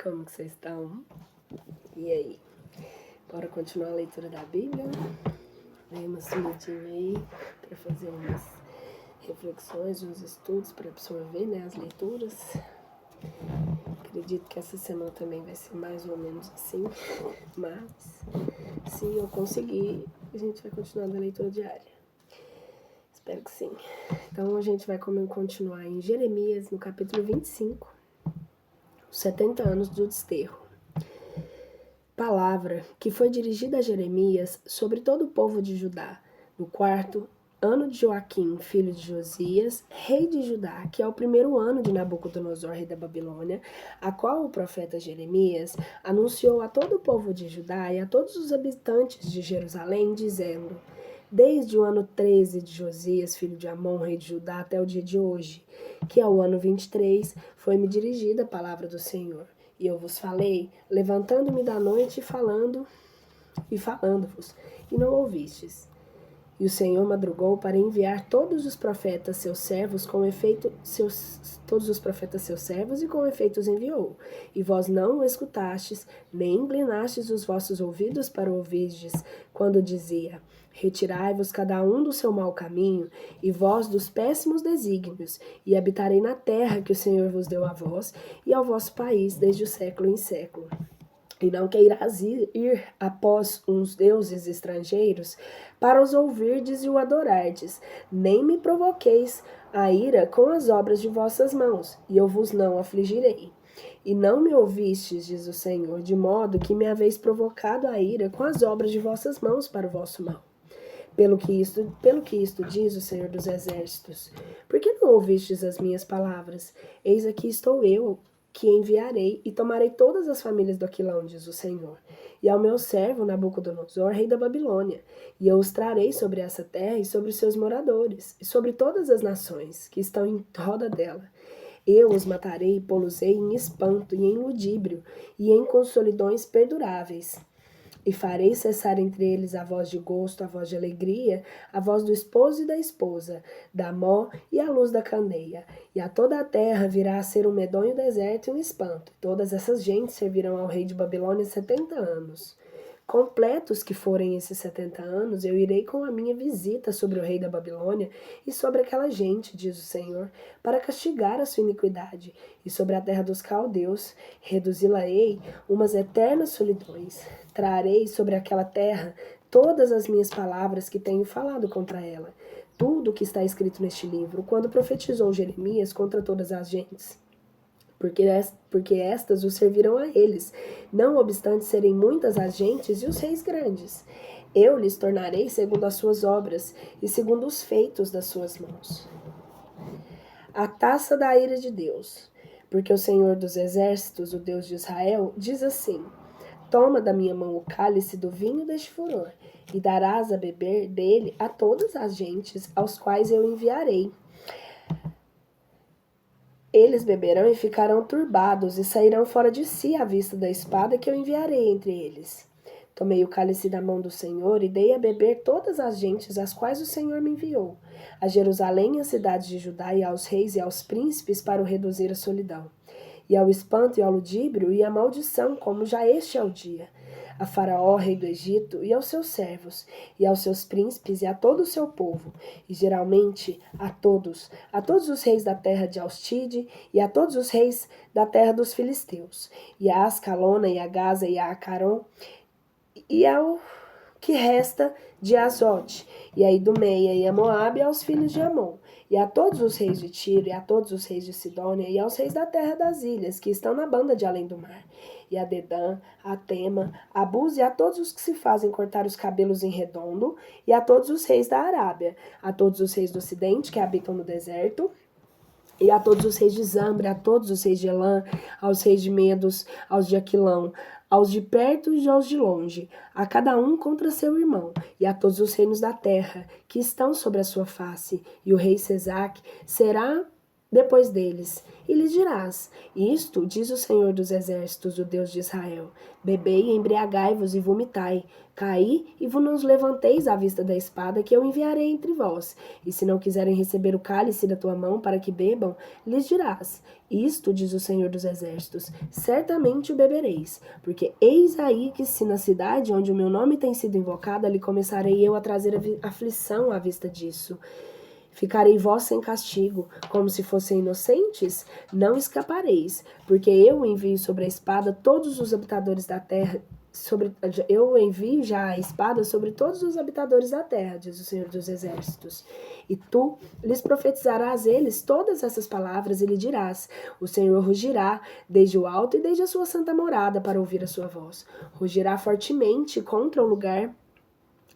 Como que vocês estão? E aí? Bora continuar a leitura da Bíblia? Dei uma sumidinha aí para fazer umas reflexões, uns estudos para absorver, né, as leituras. Acredito que essa semana também vai ser mais ou menos assim, mas se eu conseguir, a gente vai continuar na leitura diária. Espero que sim. Então a gente vai continuar em Jeremias, no capítulo 25, os 70 anos do desterro. Palavra que foi dirigida a Jeremias sobre todo o povo de Judá, no 4º ano de Joaquim, filho de Josias, rei de Judá, que é o 1º ano de Nabucodonosor, rei da Babilônia, a qual o profeta Jeremias anunciou a todo o povo de Judá e a todos os habitantes de Jerusalém, dizendo: desde o ano 13 de Josias, filho de Amon, rei de Judá, até o dia de hoje, que é o ano 23, foi-me dirigida a palavra do Senhor. E eu vos falei, levantando-me da noite e falando-vos, e não ouvistes. E o Senhor madrugou para enviar todos os profetas seus servos, todos os profetas seus servos, e com efeito os enviou. E vós não o escutastes, nem inclinastes os vossos ouvidos para ouvirdes, quando dizia: retirai-vos cada um do seu mau caminho, e vós dos péssimos desígnios, e habitarei na terra que o Senhor vos deu a vós e ao vosso país desde o século em século. E não queirás ir após uns deuses estrangeiros para os ouvirdes e o adorardes, nem me provoqueis a ira com as obras de vossas mãos, e eu vos não afligirei. E não me ouvistes, diz o Senhor, de modo que me haveis provocado a ira com as obras de vossas mãos para o vosso mal. Pelo que isto diz o Senhor dos Exércitos: por que não ouvistes as minhas palavras? Eis aqui estou eu, que enviarei, e tomarei todas as famílias do Aquilão, diz o Senhor, e ao meu servo Nabucodonosor, rei da Babilônia, e eu os trarei sobre essa terra e sobre os seus moradores, e sobre todas as nações que estão em roda dela. Eu os matarei e pô-los-ei em espanto e em ludíbrio, e em consolidões perduráveis. E farei cessar entre eles a voz de gosto, a voz de alegria, a voz do esposo e da esposa, da mó e a luz da candeia. E a toda a terra virá a ser um medonho deserto e um espanto. Todas essas gentes servirão ao rei de Babilônia 70 anos. Completos que forem esses 70 anos, eu irei com a minha visita sobre o rei da Babilônia e sobre aquela gente, diz o Senhor, para castigar a sua iniquidade, e sobre a terra dos caldeus reduzi-la-ei umas eternas solidões. Trarei sobre aquela terra todas as minhas palavras que tenho falado contra ela, tudo o que está escrito neste livro, quando profetizou Jeremias contra todas as gentes. Porque estas o servirão a eles, não obstante serem muitas as gentes e os reis grandes. Eu lhes tornarei segundo as suas obras e segundo os feitos das suas mãos. A taça da ira de Deus. Porque o Senhor dos Exércitos, o Deus de Israel, diz assim: toma da minha mão o cálice do vinho deste furor, e darás a beber dele a todas as gentes, aos quais eu enviarei. Eles beberão e ficarão turbados, e sairão fora de si à vista da espada que eu enviarei entre eles. Tomei o cálice da mão do Senhor e dei a beber todas as gentes às quais o Senhor me enviou, a Jerusalém e às cidades de Judá e aos reis e aos príncipes para o reduzir à solidão, e ao espanto e ao ludíbrio e à maldição, como já este é o dia. A Faraó, rei do Egito, e aos seus servos, e aos seus príncipes, e a todo o seu povo, e geralmente a todos os reis da terra de Austide, e a todos os reis da terra dos filisteus, e a Ascalona, e a Gaza, e a Acaron, e ao que resta de Azote, e a Idumeia, e a Moabe, e aos filhos de Amon, e a todos os reis de Tiro, e a todos os reis de Sidônia, e aos reis da terra das ilhas, que estão na banda de além do mar, e a Dedã, a Tema, a Buz, e a todos os que se fazem cortar os cabelos em redondo, e a todos os reis da Arábia, a todos os reis do ocidente, que habitam no deserto, e a todos os reis de Zambre, a todos os reis de Elã, aos reis de Medos, aos de Aquilão, aos de perto e aos de longe, a cada um contra seu irmão, e a todos os reinos da terra, que estão sobre a sua face. E o rei Sesac será depois deles, e lhes dirás: Isto diz o Senhor dos Exércitos, o Deus de Israel: Bebei, embriagai-vos e vomitai, caí e vos não levanteis à vista da espada que eu enviarei entre vós. E se não quiserem receber o cálice da tua mão para que bebam, lhes dirás: Isto diz o Senhor dos Exércitos: Certamente o bebereis, porque eis aí que se na cidade onde o meu nome tem sido invocado, ali começarei eu a trazer aflição à vista disso. Ficarei vós sem castigo, como se fossem inocentes? Não escapareis, porque eu envio sobre a espada todos os habitadores da terra. Eu envio já a espada sobre todos os habitadores da terra, diz o Senhor dos Exércitos. E tu lhes profetizarás eles todas essas palavras e lhe dirás: O Senhor rugirá desde o alto e desde a sua santa morada para ouvir a sua voz. Rugirá fortemente contra o lugar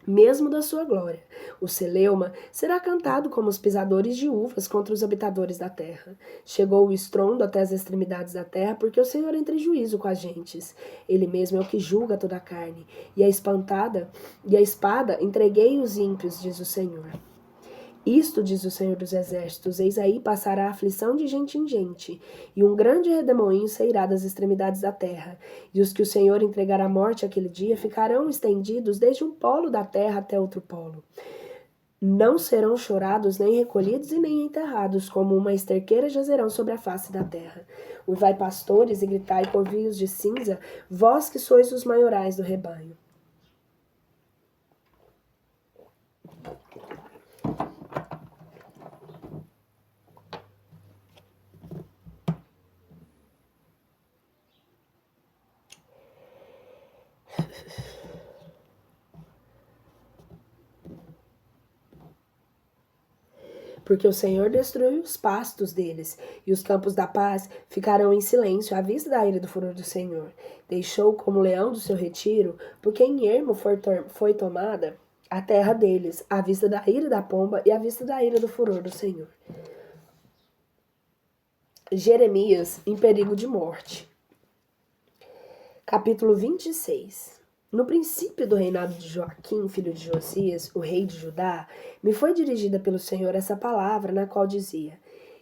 mesmo da sua glória. O celeuma será cantado como os pisadores de uvas contra os habitadores da terra. Chegou o estrondo até as extremidades da terra, porque o Senhor entra em juízo com as gentes. Ele mesmo é o que julga toda a carne. E a espada entreguei os ímpios, diz o Senhor. Isto diz o Senhor dos Exércitos: eis aí passará a aflição de gente em gente, e um grande redemoinho sairá das extremidades da terra. E os que o Senhor entregará à morte aquele dia ficarão estendidos desde um polo da terra até outro polo. Não serão chorados, nem recolhidos e nem enterrados, como uma esterqueira jazerão sobre a face da terra. Uivai, pastores, e gritai, corvios de cinza, vós que sois os maiorais do rebanho. Porque o Senhor destruiu os pastos deles, e os campos da paz ficarão em silêncio à vista da ira do furor do Senhor. Deixou como leão do seu retiro, porque em ermo foi tomada a terra deles, à vista da ira da pomba e à vista da ira do furor do Senhor. Jeremias em perigo de morte. Capítulo 26. No princípio do reinado de Joaquim, filho de Josias, o rei de Judá, me foi dirigida pelo Senhor essa palavra, na qual dizia: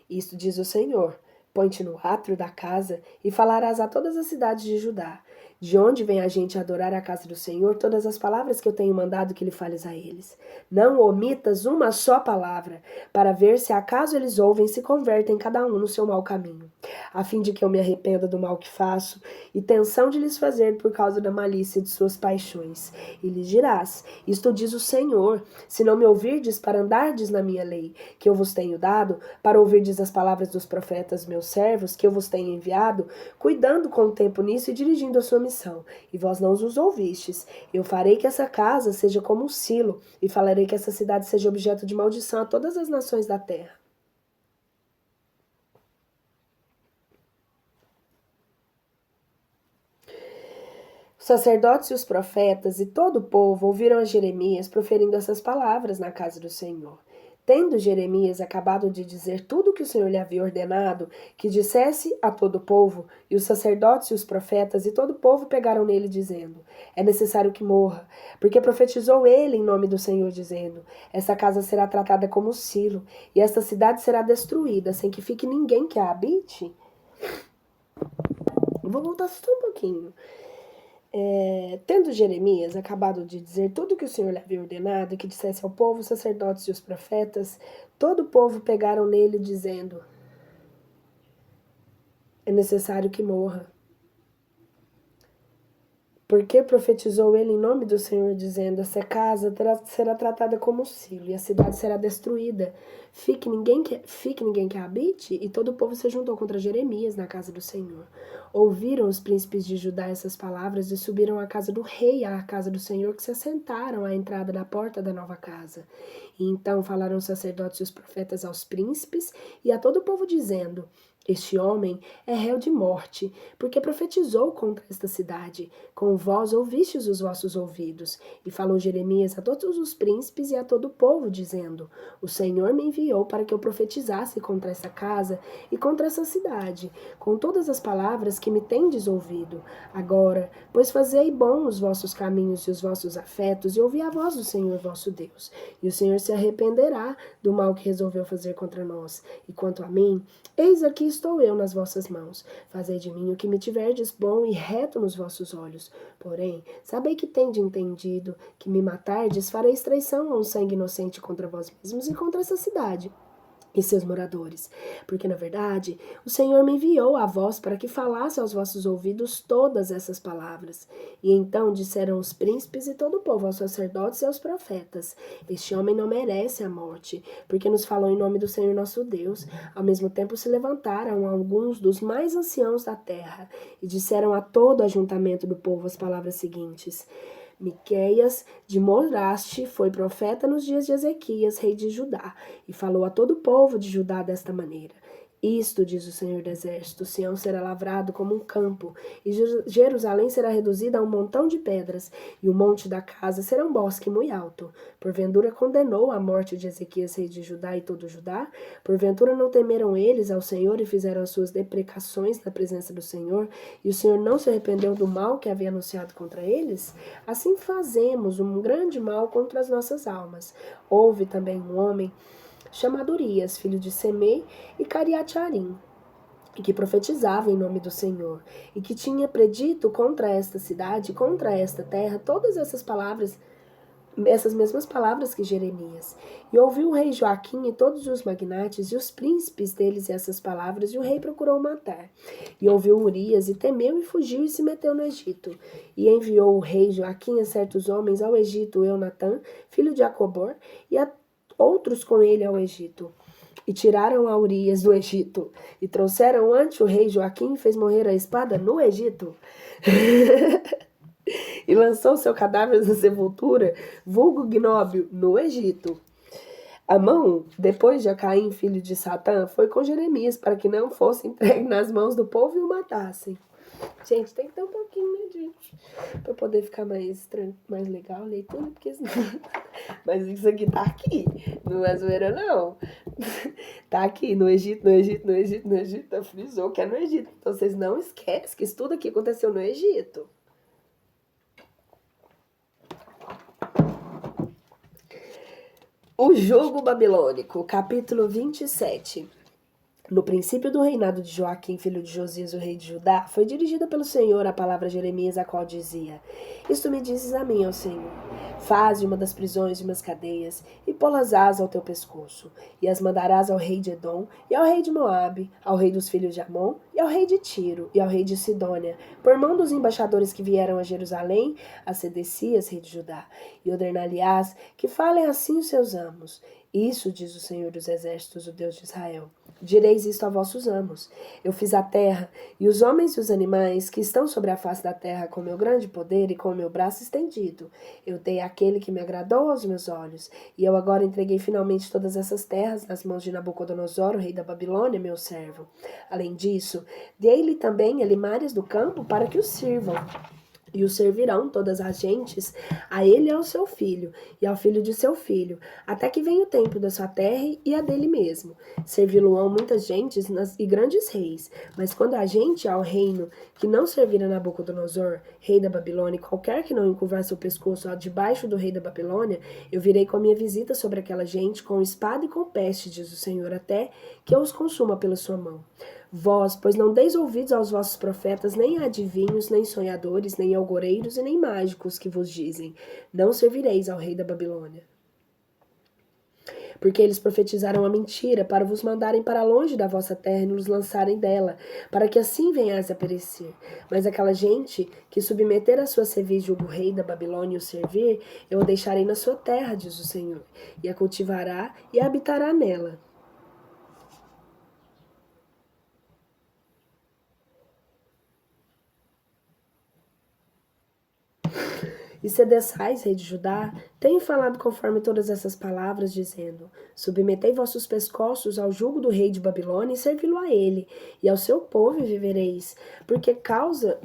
Isto diz o Senhor: põe-te no átrio da casa e falarás a todas as cidades de Judá, de onde vem a gente adorar a casa do Senhor, todas as palavras que eu tenho mandado que lhe fales a eles. Não omitas uma só palavra, para ver se acaso eles ouvem e se convertem cada um no seu mau caminho, a fim de que eu me arrependa do mal que faço, e tensão de lhes fazer por causa da malícia de suas paixões. E lhes dirás: Isto diz o Senhor: se não me ouvirdes para andardes na minha lei, que eu vos tenho dado, para ouvirdes as palavras dos profetas meus servos, que eu vos tenho enviado, cuidando com o tempo nisso e dirigindo a sua missão, e vós não os ouvistes, eu farei que essa casa seja como um silo, e falarei que essa cidade seja objeto de maldição a todas as nações da terra. Os sacerdotes e os profetas e todo o povo ouviram a Jeremias proferindo essas palavras na casa do Senhor. Tendo Jeremias acabado de dizer tudo o que o Senhor lhe havia ordenado, que dissesse a todo o povo, e os sacerdotes e os profetas e todo o povo pegaram nele, dizendo: É necessário que morra, porque profetizou ele em nome do Senhor, dizendo: Essa casa será tratada como silo, e esta cidade será destruída, sem que fique ninguém que a habite. Vou voltar só um pouquinho. Tendo Jeremias acabado de dizer tudo o que o Senhor lhe havia ordenado, e que dissesse ao povo, os sacerdotes e os profetas, todo o povo pegaram nele, dizendo: É necessário que morra. Porque profetizou ele em nome do Senhor, dizendo: Essa casa será tratada como silo, e a cidade será destruída. Fique ninguém que a habite. E todo o povo se juntou contra Jeremias na casa do Senhor. Ouviram os príncipes de Judá essas palavras e subiram à casa do rei, à casa do Senhor, que se assentaram à entrada da porta da nova casa. E então falaram os sacerdotes e os profetas aos príncipes e a todo o povo, dizendo: Este homem é réu de morte, porque profetizou contra esta cidade. Com vós ouvistes os vossos ouvidos. E falou Jeremias a todos os príncipes e a todo o povo, dizendo: O Senhor me enviou para que eu profetizasse contra essa casa e contra essa cidade, com todas as palavras que me tendes ouvido. Agora, pois fazei bom os vossos caminhos e os vossos afetos, e ouvi a voz do Senhor vosso Deus. E o Senhor se arrependerá do mal que resolveu fazer contra nós. E quanto a mim, eis aqui estou eu nas vossas mãos. Fazei de mim o que me tiverdes bom e reto nos vossos olhos. Porém, sabei que tende entendido que me matardes, fareis traição a um sangue inocente contra vós mesmos e contra essa cidade e seus moradores, porque na verdade o Senhor me enviou a vós para que falasse aos vossos ouvidos todas essas palavras. E então disseram os príncipes e todo o povo aos sacerdotes e aos profetas: Este homem não merece a morte, porque nos falou em nome do Senhor nosso Deus. Ao mesmo tempo se levantaram alguns dos mais anciãos da terra e disseram a todo o ajuntamento do povo as palavras seguintes: Miqueias de Moraste foi profeta nos dias de Ezequias, rei de Judá, e falou a todo o povo de Judá desta maneira: Isto, diz o Senhor do Exército, Sião será lavrado como um campo, e Jerusalém será reduzida a um montão de pedras, e o monte da casa será um bosque muito alto. Porventura condenou a morte de Ezequias, rei de Judá, e todo Judá? Porventura não temeram eles ao Senhor e fizeram as suas deprecações na presença do Senhor, e o Senhor não se arrependeu do mal que havia anunciado contra eles? Assim fazemos um grande mal contra as nossas almas. Houve também um homem chamado Urias, filho de Semei e Cariate-Arim, que profetizava em nome do Senhor, e que tinha predito contra esta cidade, contra esta terra, todas essas mesmas palavras que Jeremias. E ouviu o rei Joaquim e todos os magnates e os príncipes deles essas palavras, e o rei procurou matar. E ouviu Urias e temeu e fugiu e se meteu no Egito. E enviou o rei Joaquim a certos homens ao Egito, Eunatã, filho de Acobor, e a outros com ele ao Egito. E tiraram a Urias do Egito, e trouxeram ante o rei Joaquim, e fez morrer a espada no Egito. E lançou seu cadáver na sepultura, vulgo Gnóbio, no Egito. Amon, depois de Acaim, filho de Satã, foi com Jeremias para que não fosse entregue nas mãos do povo e o matassem. Gente, tem que ter um pouquinho, né, gente? Pra poder ficar mais legal a leitura, porque senão... Mas isso aqui tá aqui, não é zoeira não. Tá aqui, no Egito, no Egito, no Egito, no Egito, tá frisou que é no Egito. Então vocês não esquecem que isso tudo aqui aconteceu no Egito. O Jugo Babilônico, capítulo 27. No princípio do reinado de Joaquim, filho de Josias, o rei de Judá, foi dirigida pelo Senhor a palavra a Jeremias, a qual dizia: Isto me dizes a mim, ó Senhor. Faze uma das prisões de umas cadeias e pô-las ao teu pescoço, e as mandarás ao rei de Edom, e ao rei de Moabe, ao rei dos filhos de Amon, e ao rei de Tiro, e ao rei de Sidônia, por mão dos embaixadores que vieram a Jerusalém, a Sedecias, rei de Judá, e ordenar-lhe-ás que falem assim os seus amos. Isso diz o Senhor dos Exércitos, o Deus de Israel. Direis isto a vossos amos: Eu fiz a terra, e os homens e os animais que estão sobre a face da terra com meu grande poder e com meu braço estendido. Eu dei àquele que me agradou aos meus olhos, e eu agora entreguei finalmente todas essas terras nas mãos de Nabucodonosor, o rei da Babilônia, meu servo. Além disso, dei-lhe também alimárias do campo para que os sirvam. E o servirão todas as gentes, a ele e ao seu filho, e ao filho de seu filho, até que venha o tempo da sua terra e a dele mesmo. Servi-lo-ão muitas gentes e grandes reis, mas quando a gente ao reino que não servir a Nabucodonosor, rei da Babilônia, qualquer que não encurvar seu pescoço debaixo do rei da Babilônia, eu virei com a minha visita sobre aquela gente com espada e com peste, diz o Senhor, até que eu os consuma pela sua mão. Vós, pois não deis ouvidos aos vossos profetas, nem a adivinhos, nem sonhadores, nem algoreiros e nem mágicos que vos dizem: Não servireis ao rei da Babilônia. Porque eles profetizaram a mentira para vos mandarem para longe da vossa terra e nos lançarem dela, para que assim venhais a perecer. Mas aquela gente que submeter a sua cerviz julgo o rei da Babilônia e o servir, eu o deixarei na sua terra, diz o Senhor, e a cultivará e habitará nela. E Sedeçais, rei de Judá, tenho falado conforme todas essas palavras, dizendo: submetei vossos pescoços ao jugo do rei de Babilônia e servi-lo a ele, e ao seu povo e vivereis. Por que causa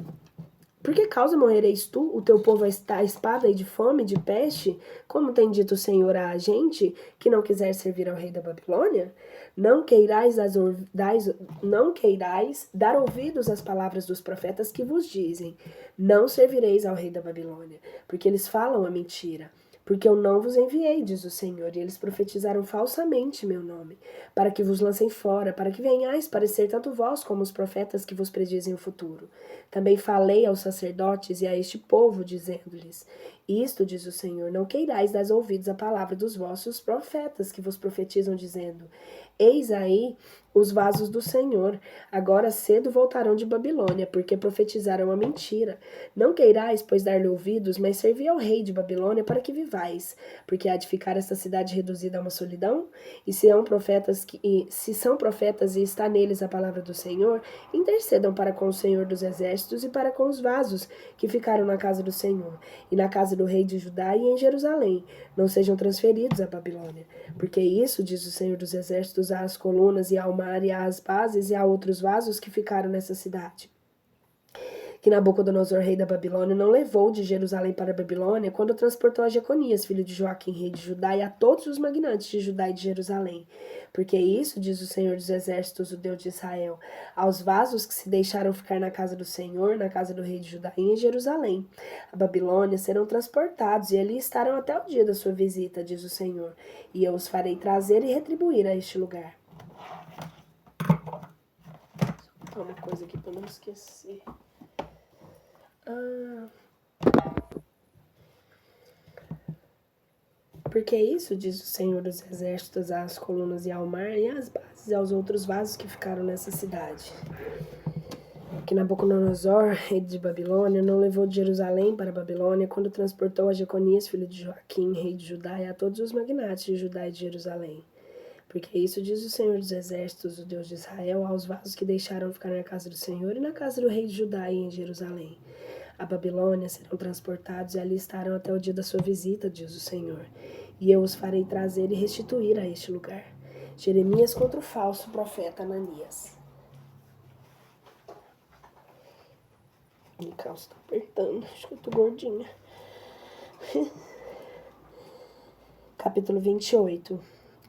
morrereis tu, o teu povo está à espada e de fome, de peste? Como tem dito o Senhor a gente que não quiser servir ao rei da Babilônia? Não queirais dar ouvidos às palavras dos profetas que vos dizem: não servireis ao rei da Babilônia, porque eles falam a mentira. Porque eu não vos enviei, diz o Senhor, e eles profetizaram falsamente meu nome, para que vos lancem fora, para que venhais parecer tanto vós como os profetas que vos predizem o futuro. Também falei aos sacerdotes e a este povo, dizendo-lhes: isto, diz o Senhor, não queirais dar ouvidos à palavra dos vossos profetas que vos profetizam, dizendo: eis aí os vasos do Senhor, agora cedo voltarão de Babilônia, porque profetizaram a mentira. Não queirais, pois, dar-lhe ouvidos, mas servi ao rei de Babilônia para que vivais, porque há de ficar esta cidade reduzida a uma solidão? E se são profetas e está neles a palavra do Senhor, intercedam para com o Senhor dos exércitos e para com os vasos que ficaram na casa do Senhor, e na casa do rei de Judá e em Jerusalém, não sejam transferidos à Babilônia. Porque isso, diz o Senhor dos exércitos, às colunas e ao mar e às bases e a outros vasos que ficaram nessa cidade, que Nabucodonosor, rei da Babilônia, não levou de Jerusalém para a Babilônia quando transportou a Jeconias, filho de Joaquim, rei de Judá, e a todos os magnates de Judá e de Jerusalém. Porque isso, diz o Senhor dos exércitos, o Deus de Israel, aos vasos que se deixaram ficar na casa do Senhor, na casa do rei de Judá e em Jerusalém. A Babilônia serão transportados e ali estarão até o dia da sua visita, diz o Senhor, e eu os farei trazer e retribuir a este lugar. Só uma coisa aqui para não esquecer. Porque isso, diz o Senhor dos exércitos, às colunas e ao mar, e às bases e aos outros vasos que ficaram nessa cidade. Que Nabucodonosor, rei de Babilônia, não levou de Jerusalém para a Babilônia quando transportou a Jeconias, filho de Joaquim, rei de Judá, e a todos os magnates de Judá e de Jerusalém. Porque isso, diz o Senhor dos exércitos, o Deus de Israel, aos vasos que deixaram ficar na casa do Senhor e na casa do rei de Judá e em Jerusalém. A Babilônia serão transportados e ali estarão até o dia da sua visita, diz o Senhor. E eu os farei trazer e restituir a este lugar. Jeremias contra o falso profeta Ananias. Minha calça tá apertando, acho que eu tô gordinha. Capítulo 28.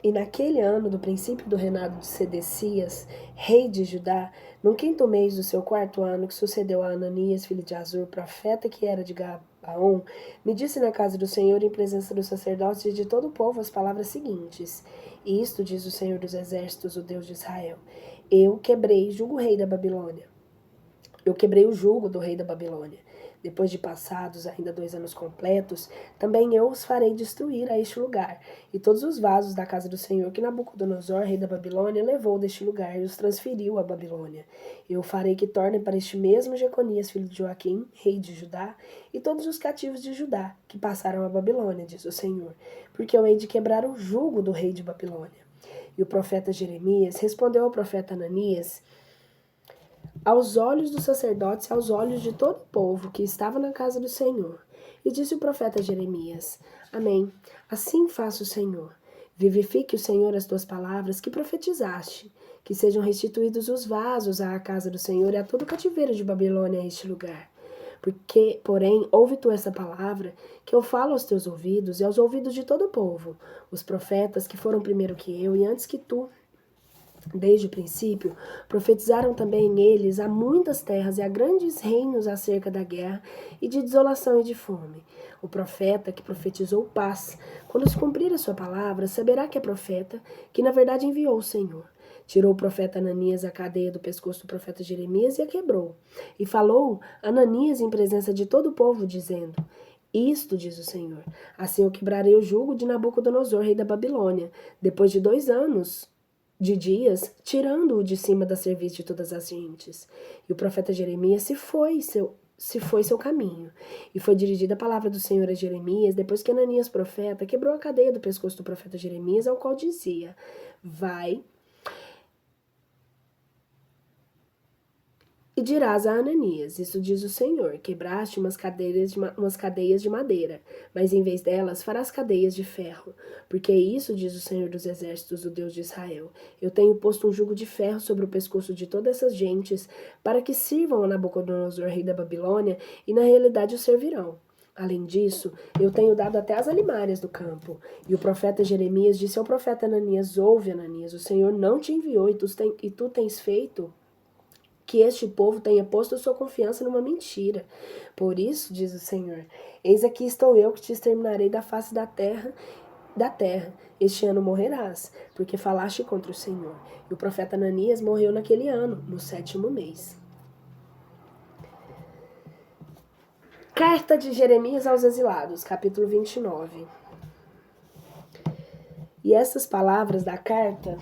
E naquele ano, do princípio do reinado de Sedecias, rei de Judá, no 5º mês do seu 4º ano, que sucedeu a Ananias, filho de Azur, profeta que era de Gabaon, me disse na casa do Senhor, em presença dos sacerdotes e de todo o povo, as palavras seguintes: isto diz o Senhor dos exércitos, o Deus de Israel: eu quebrei o rei da Babilônia. Eu quebrei o jugo do rei da Babilônia. Depois de passados ainda 2 anos completos, também eu os farei destruir a este lugar, e todos os vasos da casa do Senhor que Nabucodonosor, rei da Babilônia, levou deste lugar e os transferiu à Babilônia. Eu farei que tornem para este mesmo Jeconias, filho de Joaquim, rei de Judá, e todos os cativos de Judá, que passaram à Babilônia, diz o Senhor, porque eu hei de quebrar o jugo do rei de Babilônia. E o profeta Jeremias respondeu ao profeta Ananias: aos olhos dos sacerdotes e aos olhos de todo o povo que estava na casa do Senhor. E disse o profeta Jeremias: amém. Assim faça o Senhor. Vivifique o Senhor as tuas palavras que profetizaste, que sejam restituídos os vasos à casa do Senhor e a todo o cativeiro de Babilônia a este lugar. Porém, ouve tu essa palavra, que eu falo aos teus ouvidos e aos ouvidos de todo o povo, os profetas que foram primeiro que eu e antes que tu, desde o princípio, profetizaram também eles a muitas terras e a grandes reinos acerca da guerra e de desolação e de fome. O profeta que profetizou paz, quando se cumprir a sua palavra, saberá que é profeta, que na verdade enviou o Senhor. Tirou o profeta Ananias a cadeia do pescoço do profeta Jeremias e a quebrou. E falou Ananias em presença de todo o povo, dizendo: isto, diz o Senhor, assim eu quebrarei o jugo de Nabucodonosor, rei da Babilônia, depois de 2 anos de dias, tirando-o de cima da cerviz de todas as gentes. E o profeta Jeremias se foi seu caminho. E foi dirigida a palavra do Senhor a Jeremias, depois que Ananias, profeta, quebrou a cadeia do pescoço do profeta Jeremias, ao qual dizia: vai E dirás a Ananias, isso diz o Senhor, quebraste umas cadeias de madeira, mas em vez delas farás cadeias de ferro. Porque isso diz o Senhor dos Exércitos, o Deus de Israel. Eu tenho posto um jugo de ferro sobre o pescoço de todas essas gentes, para que sirvam a Nabucodonosor, rei da Babilônia, e na realidade o servirão. Além disso, eu tenho dado até as alimárias do campo. E o profeta Jeremias disse ao profeta Ananias, ouve, Ananias, o Senhor não te enviou e tu tens feito que este povo tenha posto sua confiança numa mentira. Por isso, diz o Senhor, eis aqui estou eu que te exterminarei da face da terra. Este ano morrerás, porque falaste contra o Senhor. E o profeta Ananias morreu naquele ano, no 7º mês. Carta de Jeremias aos exilados, capítulo 29. E essas palavras da carta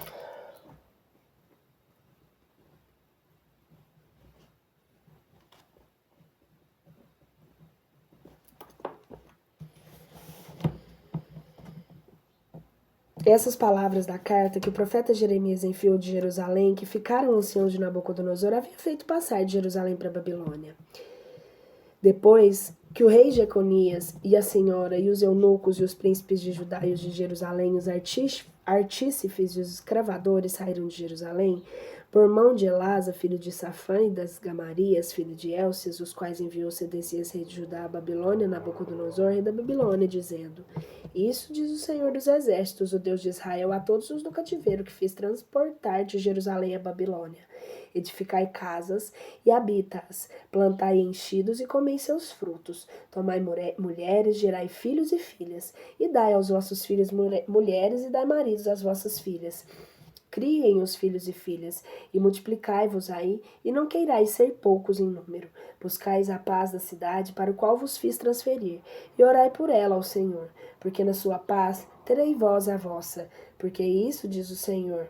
que o profeta Jeremias enviou de Jerusalém, que ficaram anciãos de Nabucodonosor, havia feito passar de Jerusalém para a Babilônia. Depois que o rei Jeconias e a senhora e os eunucos e os príncipes de Judá e os de Jerusalém, os artífices e os escravadores saíram de Jerusalém, por mão de Elasa, filho de Safã, e das Gamarias, filho de Elcias, os quais enviou Sedecias, rei de Judá, a Babilônia, Nabucodonosor, rei da Babilônia, dizendo: isso diz o Senhor dos Exércitos, o Deus de Israel, a todos os do cativeiro que fiz transportar de Jerusalém a Babilônia. Edificai casas e habita-as, plantai enchidos e comei seus frutos. Tomai mulheres, gerai filhos e filhas, e dai aos vossos filhos mulheres e dai maridos às vossas filhas. Criem os filhos e filhas, e multiplicai-vos aí, e não queirais ser poucos em número. Buscais a paz da cidade, para o qual vos fiz transferir, e orai por ela ao Senhor, porque na sua paz terei vós a vossa, porque isso diz o Senhor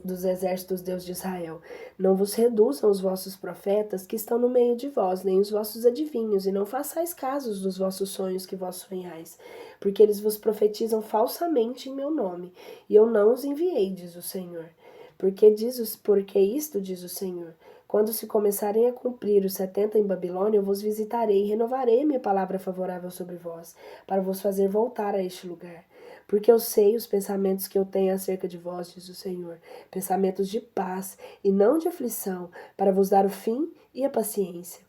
dos exércitos, Deus de Israel. Não vos reduzam os vossos profetas que estão no meio de vós, nem os vossos adivinhos, e não façais casos dos vossos sonhos que vós sonhais, porque eles vos profetizam falsamente em meu nome, e eu não os enviei, diz o Senhor. Porque isto diz o Senhor: quando se começarem a cumprir os 70 em Babilônia, eu vos visitarei e renovarei minha palavra favorável sobre vós, para vos fazer voltar a este lugar. Porque eu sei os pensamentos que eu tenho acerca de vós, diz o Senhor, pensamentos de paz e não de aflição, para vos dar o fim e a paciência.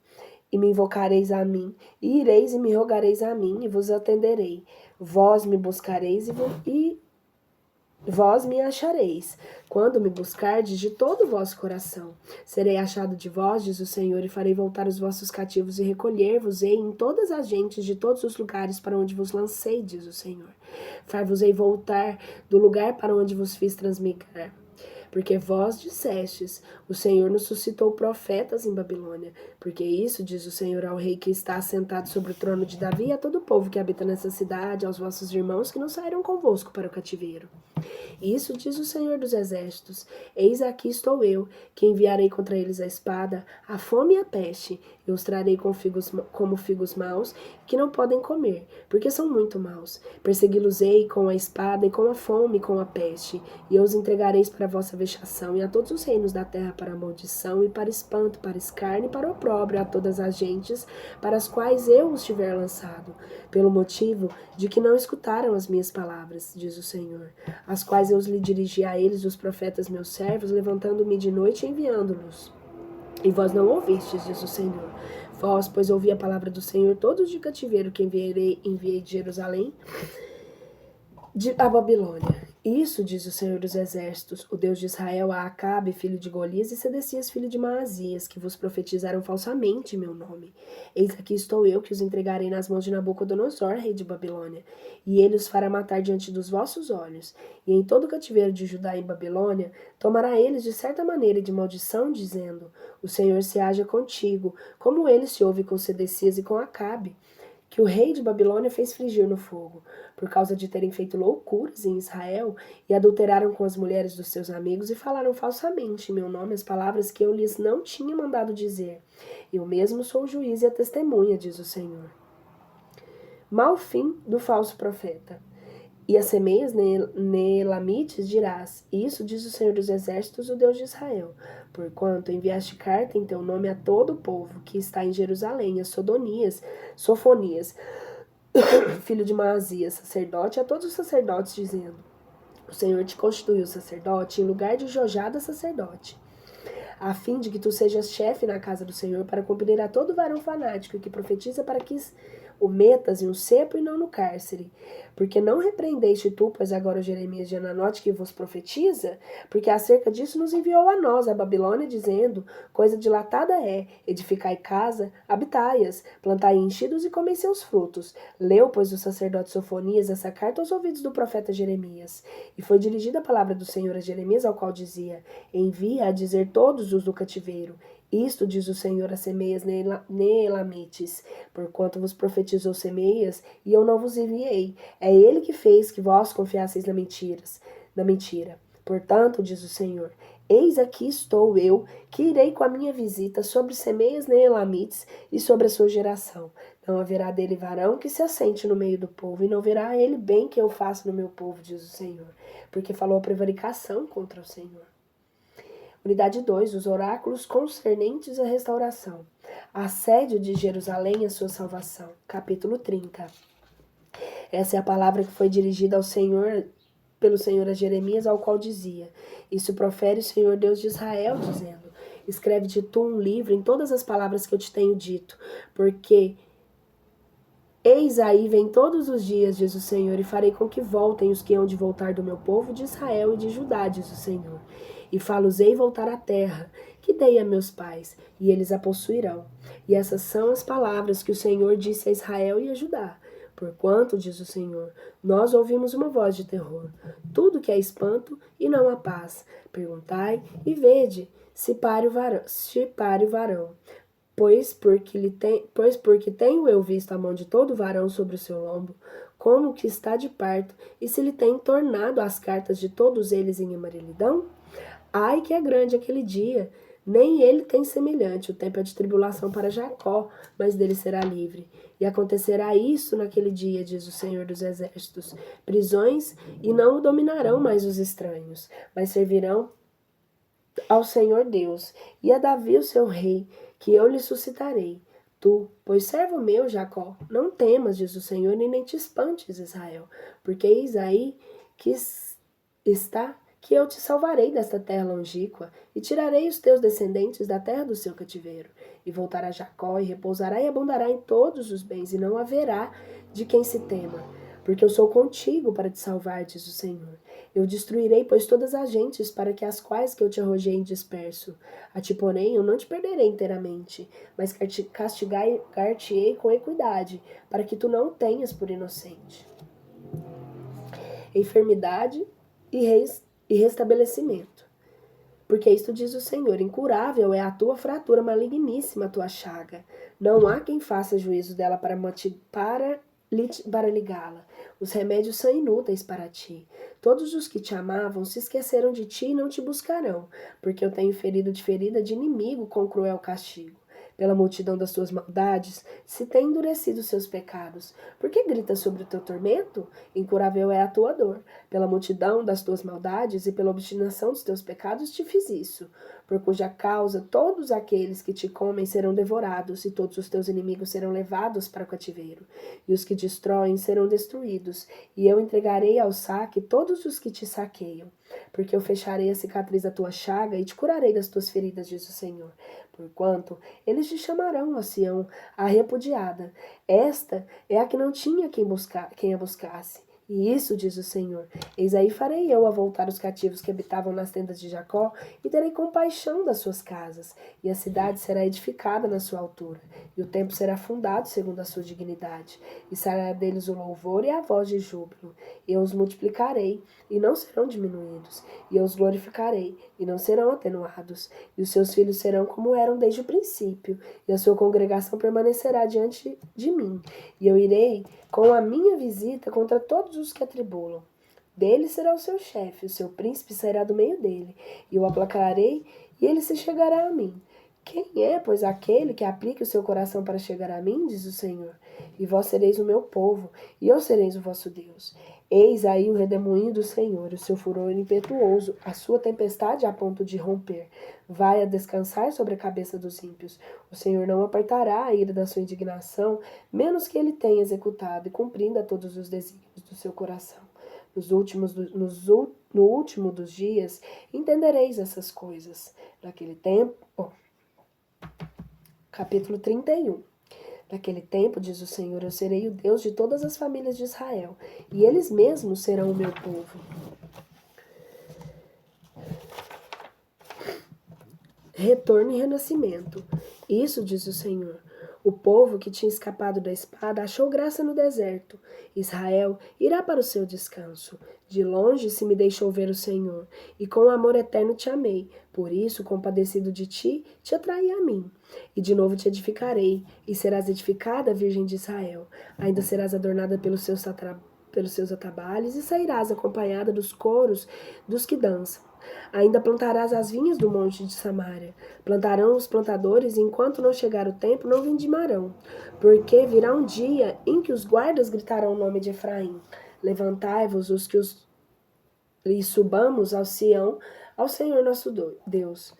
E me invocareis a mim, e ireis e me rogareis a mim, e vos atenderei. Vós me buscareis e vós me achareis, quando me buscardes de todo o vosso coração. Serei achado de vós, diz o Senhor, e farei voltar os vossos cativos e recolher-vos-ei em todas as gentes de todos os lugares para onde vos lancei, diz o Senhor. Far-vos-ei voltar do lugar para onde vos fiz transmigrar. Porque vós dissestes, o Senhor nos suscitou profetas em Babilônia. Porque isso diz o Senhor ao rei que está assentado sobre o trono de Davi e a todo o povo que habita nessa cidade, aos vossos irmãos que não saíram convosco para o cativeiro. Isso diz o Senhor dos Exércitos: eis aqui estou eu, que enviarei contra eles a espada, a fome e a peste, e os trarei como figos maus, que não podem comer, porque são muito maus. Persegui-los-ei com a espada, e com a fome, e com a peste, e eu os entregareis para a vossa vexação, e a todos os reinos da terra para a maldição, e para espanto, para escárnio, e para opróbrio a todas as gentes, para as quais eu os tiver lançado, pelo motivo de que não escutaram as minhas palavras, diz o Senhor, as quais eu lhe dirigi a eles, os profetas meus servos, levantando-me de noite e enviando-los. E vós não ouvistes, diz o Senhor. Vós, pois, ouvi a palavra do Senhor, todos de cativeiro que enviei de Jerusalém a Babilônia. Isso diz o Senhor dos Exércitos, o Deus de Israel, a Acabe, filho de Golias, e Sedecias, filho de Maasias, que vos profetizaram falsamente em meu nome. Eis aqui estou eu, que os entregarei nas mãos de Nabucodonosor, rei de Babilônia, e ele os fará matar diante dos vossos olhos. E em todo o cativeiro de Judá e Babilônia, tomará eles de certa maneira de maldição, dizendo: o Senhor se haja contigo, como ele se ouve com Sedecias e com Acabe, que o rei de Babilônia fez frigir no fogo, por causa de terem feito loucuras em Israel, e adulteraram com as mulheres dos seus amigos, e falaram falsamente em meu nome as palavras que eu lhes não tinha mandado dizer. Eu mesmo sou o juiz e a testemunha, diz o Senhor. Mau fim do falso profeta. E a semeias Neelamites dirás, isso diz o Senhor dos Exércitos, o Deus de Israel, porquanto enviaste carta em teu nome a todo o povo que está em Jerusalém, a Sofonias, filho de Maazias, sacerdote, a todos os sacerdotes, dizendo, o Senhor te constituiu sacerdote em lugar de Jojada sacerdote, a fim de que tu sejas chefe na casa do Senhor para cumprir a todo varão fanático que profetiza para que o metas em um cepo e não no cárcere. Porque não repreendeste tu, pois agora Jeremias de Ananote que vos profetiza? Porque acerca disso nos enviou a nós, a Babilônia, dizendo, coisa dilatada é, edificai casa, habitai-as, plantai enchidos e comei seus frutos. Leu, pois, o sacerdote Sofonias essa carta aos ouvidos do profeta Jeremias. E foi dirigida a palavra do Senhor a Jeremias, ao qual dizia, envia a dizer todos os do cativeiro, isto diz o Senhor a Semeias Neelamites, porquanto vos profetizou Semeias, e eu não vos enviei. É ele que fez que vós confiasseis na mentira. Portanto, diz o Senhor, eis aqui estou eu, que irei com a minha visita sobre Semeias Neelamites e sobre a sua geração. Não haverá dele varão que se assente no meio do povo, e não verá ele bem que eu faço no meu povo, diz o Senhor, porque falou a prevaricação contra o Senhor. Unidade 2. Os oráculos concernentes à restauração. Assédio de Jerusalém e a sua salvação. Capítulo 30. Essa é a palavra que foi dirigida ao Senhor, pelo Senhor a Jeremias, ao qual dizia, isso profere o Senhor Deus de Israel, dizendo, escreve-te tu um livro em todas as palavras que eu te tenho dito, porque eis aí vem todos os dias, diz o Senhor, e farei com que voltem os que hão de voltar do meu povo de Israel e de Judá, diz o Senhor. E fá-los-ei voltar à terra, que dei a meus pais, e eles a possuirão. E essas são as palavras que o Senhor disse a Israel e a Judá. Porquanto, diz o Senhor, nós ouvimos uma voz de terror, tudo que é espanto e não há paz. Perguntai e vede, se pare o varão. Pois porque tenho eu visto a mão de todo varão sobre o seu lombo, como que está de parto, e se lhe tem tornado as cartas de todos eles em amarilidão? Ai, que é grande aquele dia, nem ele tem semelhante, o tempo é de tribulação para Jacó, mas dele será livre. E acontecerá isso naquele dia, diz o Senhor dos Exércitos, prisões, e não o dominarão mais os estranhos, mas servirão ao Senhor Deus, e a Davi o seu rei, que eu lhe suscitarei. Tu, pois servo meu, Jacó, não temas, diz o Senhor, e nem te espantes, Israel, porque eis aí que está que eu te salvarei desta terra longínqua, e tirarei os teus descendentes da terra do seu cativeiro, e voltará Jacó, e repousará e abundará em todos os bens, e não haverá de quem se tema, porque eu sou contigo para te salvar, diz o Senhor. Eu destruirei, pois, todas as gentes para que as quais que eu te arrojei em disperso. A ti, porém, eu não te perderei inteiramente, mas castigar-te-ei com equidade, para que tu não o tenhas por inocente. Enfermidade e restabelecimento. Porque isto diz o Senhor, incurável é a tua fratura, maligníssima a tua chaga. Não há quem faça juízo dela para ligá-la. Os remédios são inúteis para ti. Todos os que te amavam se esqueceram de ti e não te buscarão, porque eu tenho ferido de ferida de inimigo com cruel castigo. Pela multidão das tuas maldades, se tem endurecido os seus pecados. Por que gritas sobre o teu tormento? Incurável é a tua dor. Pela multidão das tuas maldades e pela obstinação dos teus pecados te fiz isso. Por cuja causa todos aqueles que te comem serão devorados, e todos os teus inimigos serão levados para o cativeiro. E os que destroem serão destruídos, e eu entregarei ao saque todos os que te saqueiam. Porque eu fecharei a cicatriz da tua chaga e te curarei das tuas feridas, diz o Senhor. Porquanto eles te chamarão, ó Sião, a repudiada. Esta é a que não tinha quem a buscasse. E isso, diz o Senhor, eis aí farei eu a voltar os cativos que habitavam nas tendas de Jacó, e terei compaixão das suas casas, e a cidade será edificada na sua altura, e o templo será fundado segundo a sua dignidade, e sairá deles o louvor e a voz de júbilo. Eu os multiplicarei, e não serão diminuídos, e eu os glorificarei, e não serão atenuados, e os seus filhos serão como eram desde o princípio, e a sua congregação permanecerá diante de mim, e eu irei com a minha visita contra todos os que atribulam. Dele será o seu chefe, o seu príncipe sairá do meio dele, e eu aplacarei, e ele se chegará a mim. Quem é, pois, aquele que aplique o seu coração para chegar a mim, diz o Senhor? E vós sereis o meu povo, e eu sereis o vosso Deus. Eis aí o redemoinho do Senhor, o seu furor impetuoso, a sua tempestade a ponto de romper. Vai a descansar sobre a cabeça dos ímpios. O Senhor não apartará a ira da sua indignação, menos que ele tenha executado e cumprindo a todos os desígnios do seu coração. No último dos dias, entendereis essas coisas. Naquele tempo, capítulo 31. Naquele tempo, diz o Senhor, eu serei o Deus de todas as famílias de Israel, e eles mesmos serão o meu povo. Retorno e renascimento. Isso diz o Senhor. O povo que tinha escapado da espada achou graça no deserto. Israel irá para o seu descanso. De longe se me deixou ver o Senhor, e com amor eterno te amei. Por isso, compadecido de ti, te atraí a mim. E de novo te edificarei, e serás edificada, Virgem de Israel. Ainda serás adornada pelos seus atabalhos, e sairás acompanhada dos coros dos que dançam. Ainda plantarás as vinhas do monte de Samaria. Plantarão os plantadores, e enquanto não chegar o tempo, não vindimarão. Porque virá um dia em que os guardas gritarão o nome de Efraim. Levantai-vos e subamos ao Sião, ao Senhor nosso Deus.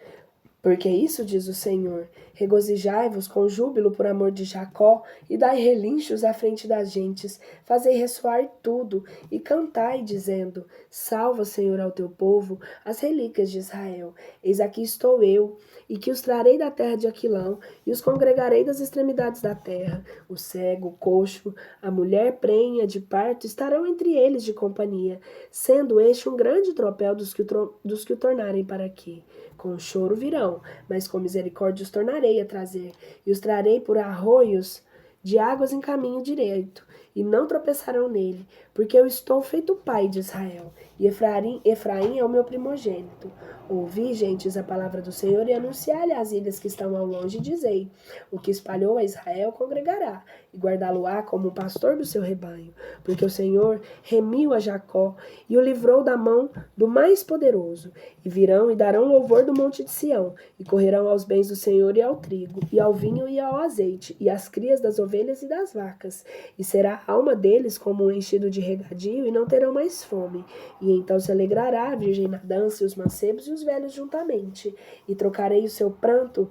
Porque isso diz o Senhor: regozijai-vos com júbilo por amor de Jacó, e dai relinchos à frente das gentes, fazei ressoar tudo, e cantai, dizendo: salva, Senhor, ao teu povo, as relíquias de Israel. Eis aqui estou eu, e que os trarei da terra de Aquilão, e os congregarei das extremidades da terra. O cego, o coxo, a mulher prenha de parto estarão entre eles de companhia, sendo este um grande tropel dos que o tornarem para aqui. Com choro virão, mas com misericórdia os tornarei a trazer, e os trarei por arroios de águas em caminho direito, e não tropeçarão nele, porque eu estou feito pai de Israel, e Efraim é o meu primogênito. Ouvi, gentes, a palavra do Senhor, e anunciai-lhe às ilhas que estão ao longe, e dizei: o que espalhou a Israel congregará, e guardá-lo-á como o pastor do seu rebanho, porque o Senhor remiu a Jacó, e o livrou da mão do mais poderoso. E virão e darão louvor do monte de Sião, e correrão aos bens do Senhor e ao trigo, e ao vinho e ao azeite, e às crias das ovelhas e das vacas. E será a alma deles como um enchido de regadio, e não terão mais fome. E então se alegrará a virgem na dança, e os mancebos e os velhos juntamente. E trocarei o seu pranto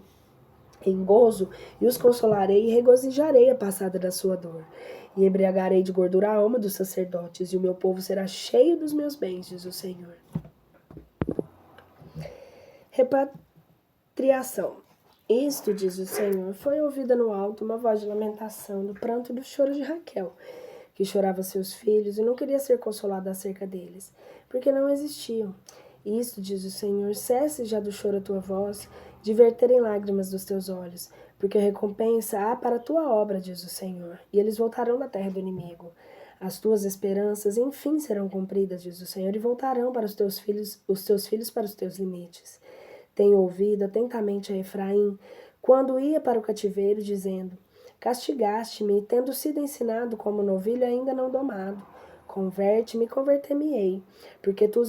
em gozo, e os consolarei, e regozijarei a passada da sua dor. E embriagarei de gordura a alma dos sacerdotes, e o meu povo será cheio dos meus bens, diz o Senhor. Repatriação. Isto, diz o Senhor, foi ouvida no alto uma voz de lamentação, do pranto e do choro de Raquel, que chorava seus filhos e não queria ser consolada acerca deles, porque não existiam. Isto, diz o Senhor, cesse já do choro a tua voz, de verterem lágrimas dos teus olhos, porque a recompensa há para a tua obra, diz o Senhor, e eles voltarão da terra do inimigo. As tuas esperanças, enfim, serão cumpridas, diz o Senhor, e voltarão para os teus filhos para os teus limites. Tenho ouvido atentamente a Efraim, quando ia para o cativeiro, dizendo: castigaste-me, tendo sido ensinado como novilho ainda não domado. Converte-me, converter-me-ei, porque tu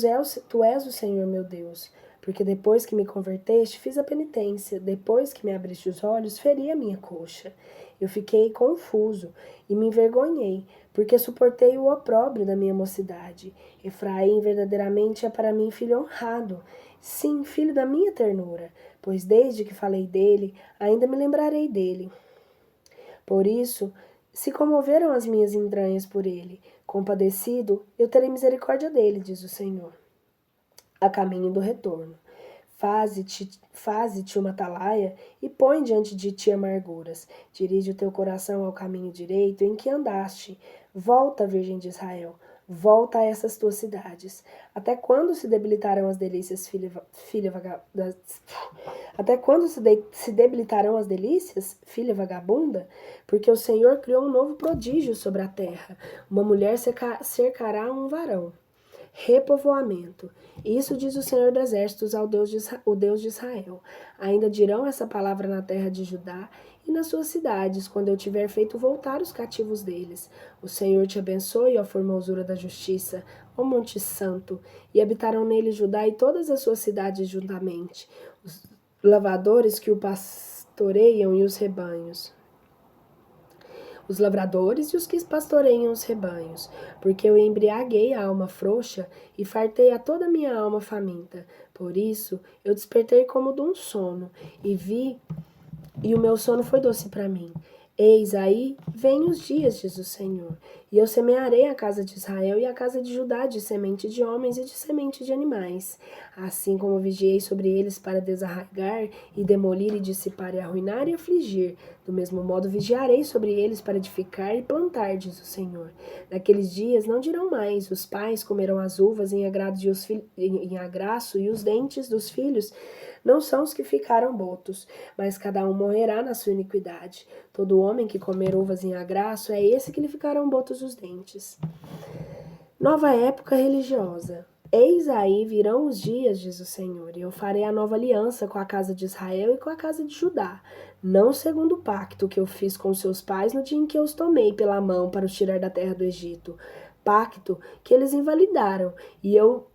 és o Senhor meu Deus. Porque depois que me converteste, fiz a penitência, depois que me abriste os olhos, feri a minha coxa. Eu fiquei confuso e me envergonhei, porque suportei o opróbrio da minha mocidade. Efraim verdadeiramente é para mim filho honrado, sim, filho da minha ternura, pois desde que falei dele, ainda me lembrarei dele. Por isso, se comoveram as minhas entranhas por ele. Compadecido, eu terei misericórdia dele, diz o Senhor. A caminho do retorno. Faze-te uma atalaia e põe diante de ti amarguras. Dirige o teu coração ao caminho direito em que andaste. Volta, Virgem de Israel. Volta a essas tuas cidades. Até quando se debilitarão as delícias, Até quando se debilitarão as delícias, filha vagabunda? Porque o Senhor criou um novo prodígio sobre a terra. Uma mulher cercará um varão. Repovoamento. Isso diz o Senhor dos Exércitos, o Deus de Israel. Ainda dirão essa palavra na terra de Judá e nas suas cidades, quando eu tiver feito voltar os cativos deles. O Senhor te abençoe, ó formosura da justiça, ó Monte Santo, e habitarão nele Judá e todas as suas cidades juntamente. lavradores que o pastoreiam e os rebanhos. Os lavradores e os que pastoreiam os rebanhos, porque eu embriaguei a alma frouxa e fartei a toda a minha alma faminta. Por isso eu despertei como de um sono, e o meu sono foi doce para mim. Eis aí, vem os dias, diz o Senhor, e eu semearei a casa de Israel e a casa de Judá de semente de homens e de semente de animais. Assim como vigiei sobre eles para desarraigar e demolir e dissipar e arruinar e afligir, do mesmo modo vigiarei sobre eles para edificar e plantar, diz o Senhor. Naqueles dias não dirão mais, os pais comerão as uvas em agraço e os dentes dos filhos não são os que ficaram botos, mas cada um morrerá na sua iniquidade. Todo homem que comer uvas em agraço é esse que lhe ficarão botos os dentes. Nova época religiosa. Eis aí virão os dias, diz o Senhor, e eu farei a nova aliança com a casa de Israel e com a casa de Judá, não segundo o pacto que eu fiz com seus pais no dia em que eu os tomei pela mão para os tirar da terra do Egito, pacto que eles invalidaram, e eu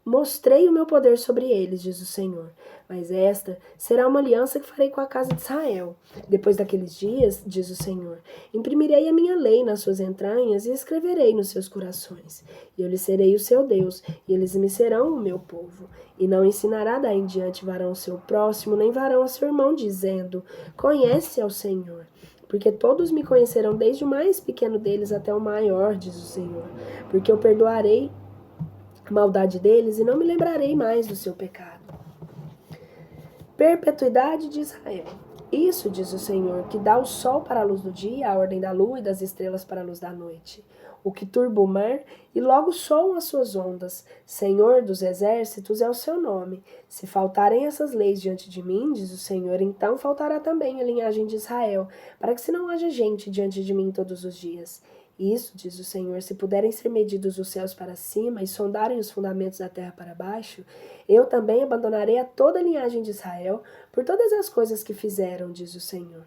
mostrei o meu poder sobre eles, diz o Senhor. Mas esta será uma aliança que farei com a casa de Israel. Depois daqueles dias, diz o Senhor, imprimirei a minha lei nas suas entranhas e escreverei nos seus corações. E eu lhes serei o seu Deus, e eles me serão o meu povo. E não ensinará daí em diante varão ao seu próximo, nem varão a seu irmão, dizendo, conhece ao Senhor. Porque todos me conhecerão, desde o mais pequeno deles até o maior, diz o Senhor. Porque eu perdoarei a maldade deles e não me lembrarei mais do seu pecado. Perpetuidade de Israel. Isso, diz o Senhor, que dá o sol para a luz do dia, a ordem da lua e das estrelas para a luz da noite. O que turba o mar e logo soam as suas ondas. Senhor dos exércitos é o seu nome. Se faltarem essas leis diante de mim, diz o Senhor, então faltará também a linhagem de Israel, para que se não haja gente diante de mim todos os dias. Isso, diz o Senhor, se puderem ser medidos os céus para cima e sondarem os fundamentos da terra para baixo, eu também abandonarei a toda a linhagem de Israel por todas as coisas que fizeram, diz o Senhor.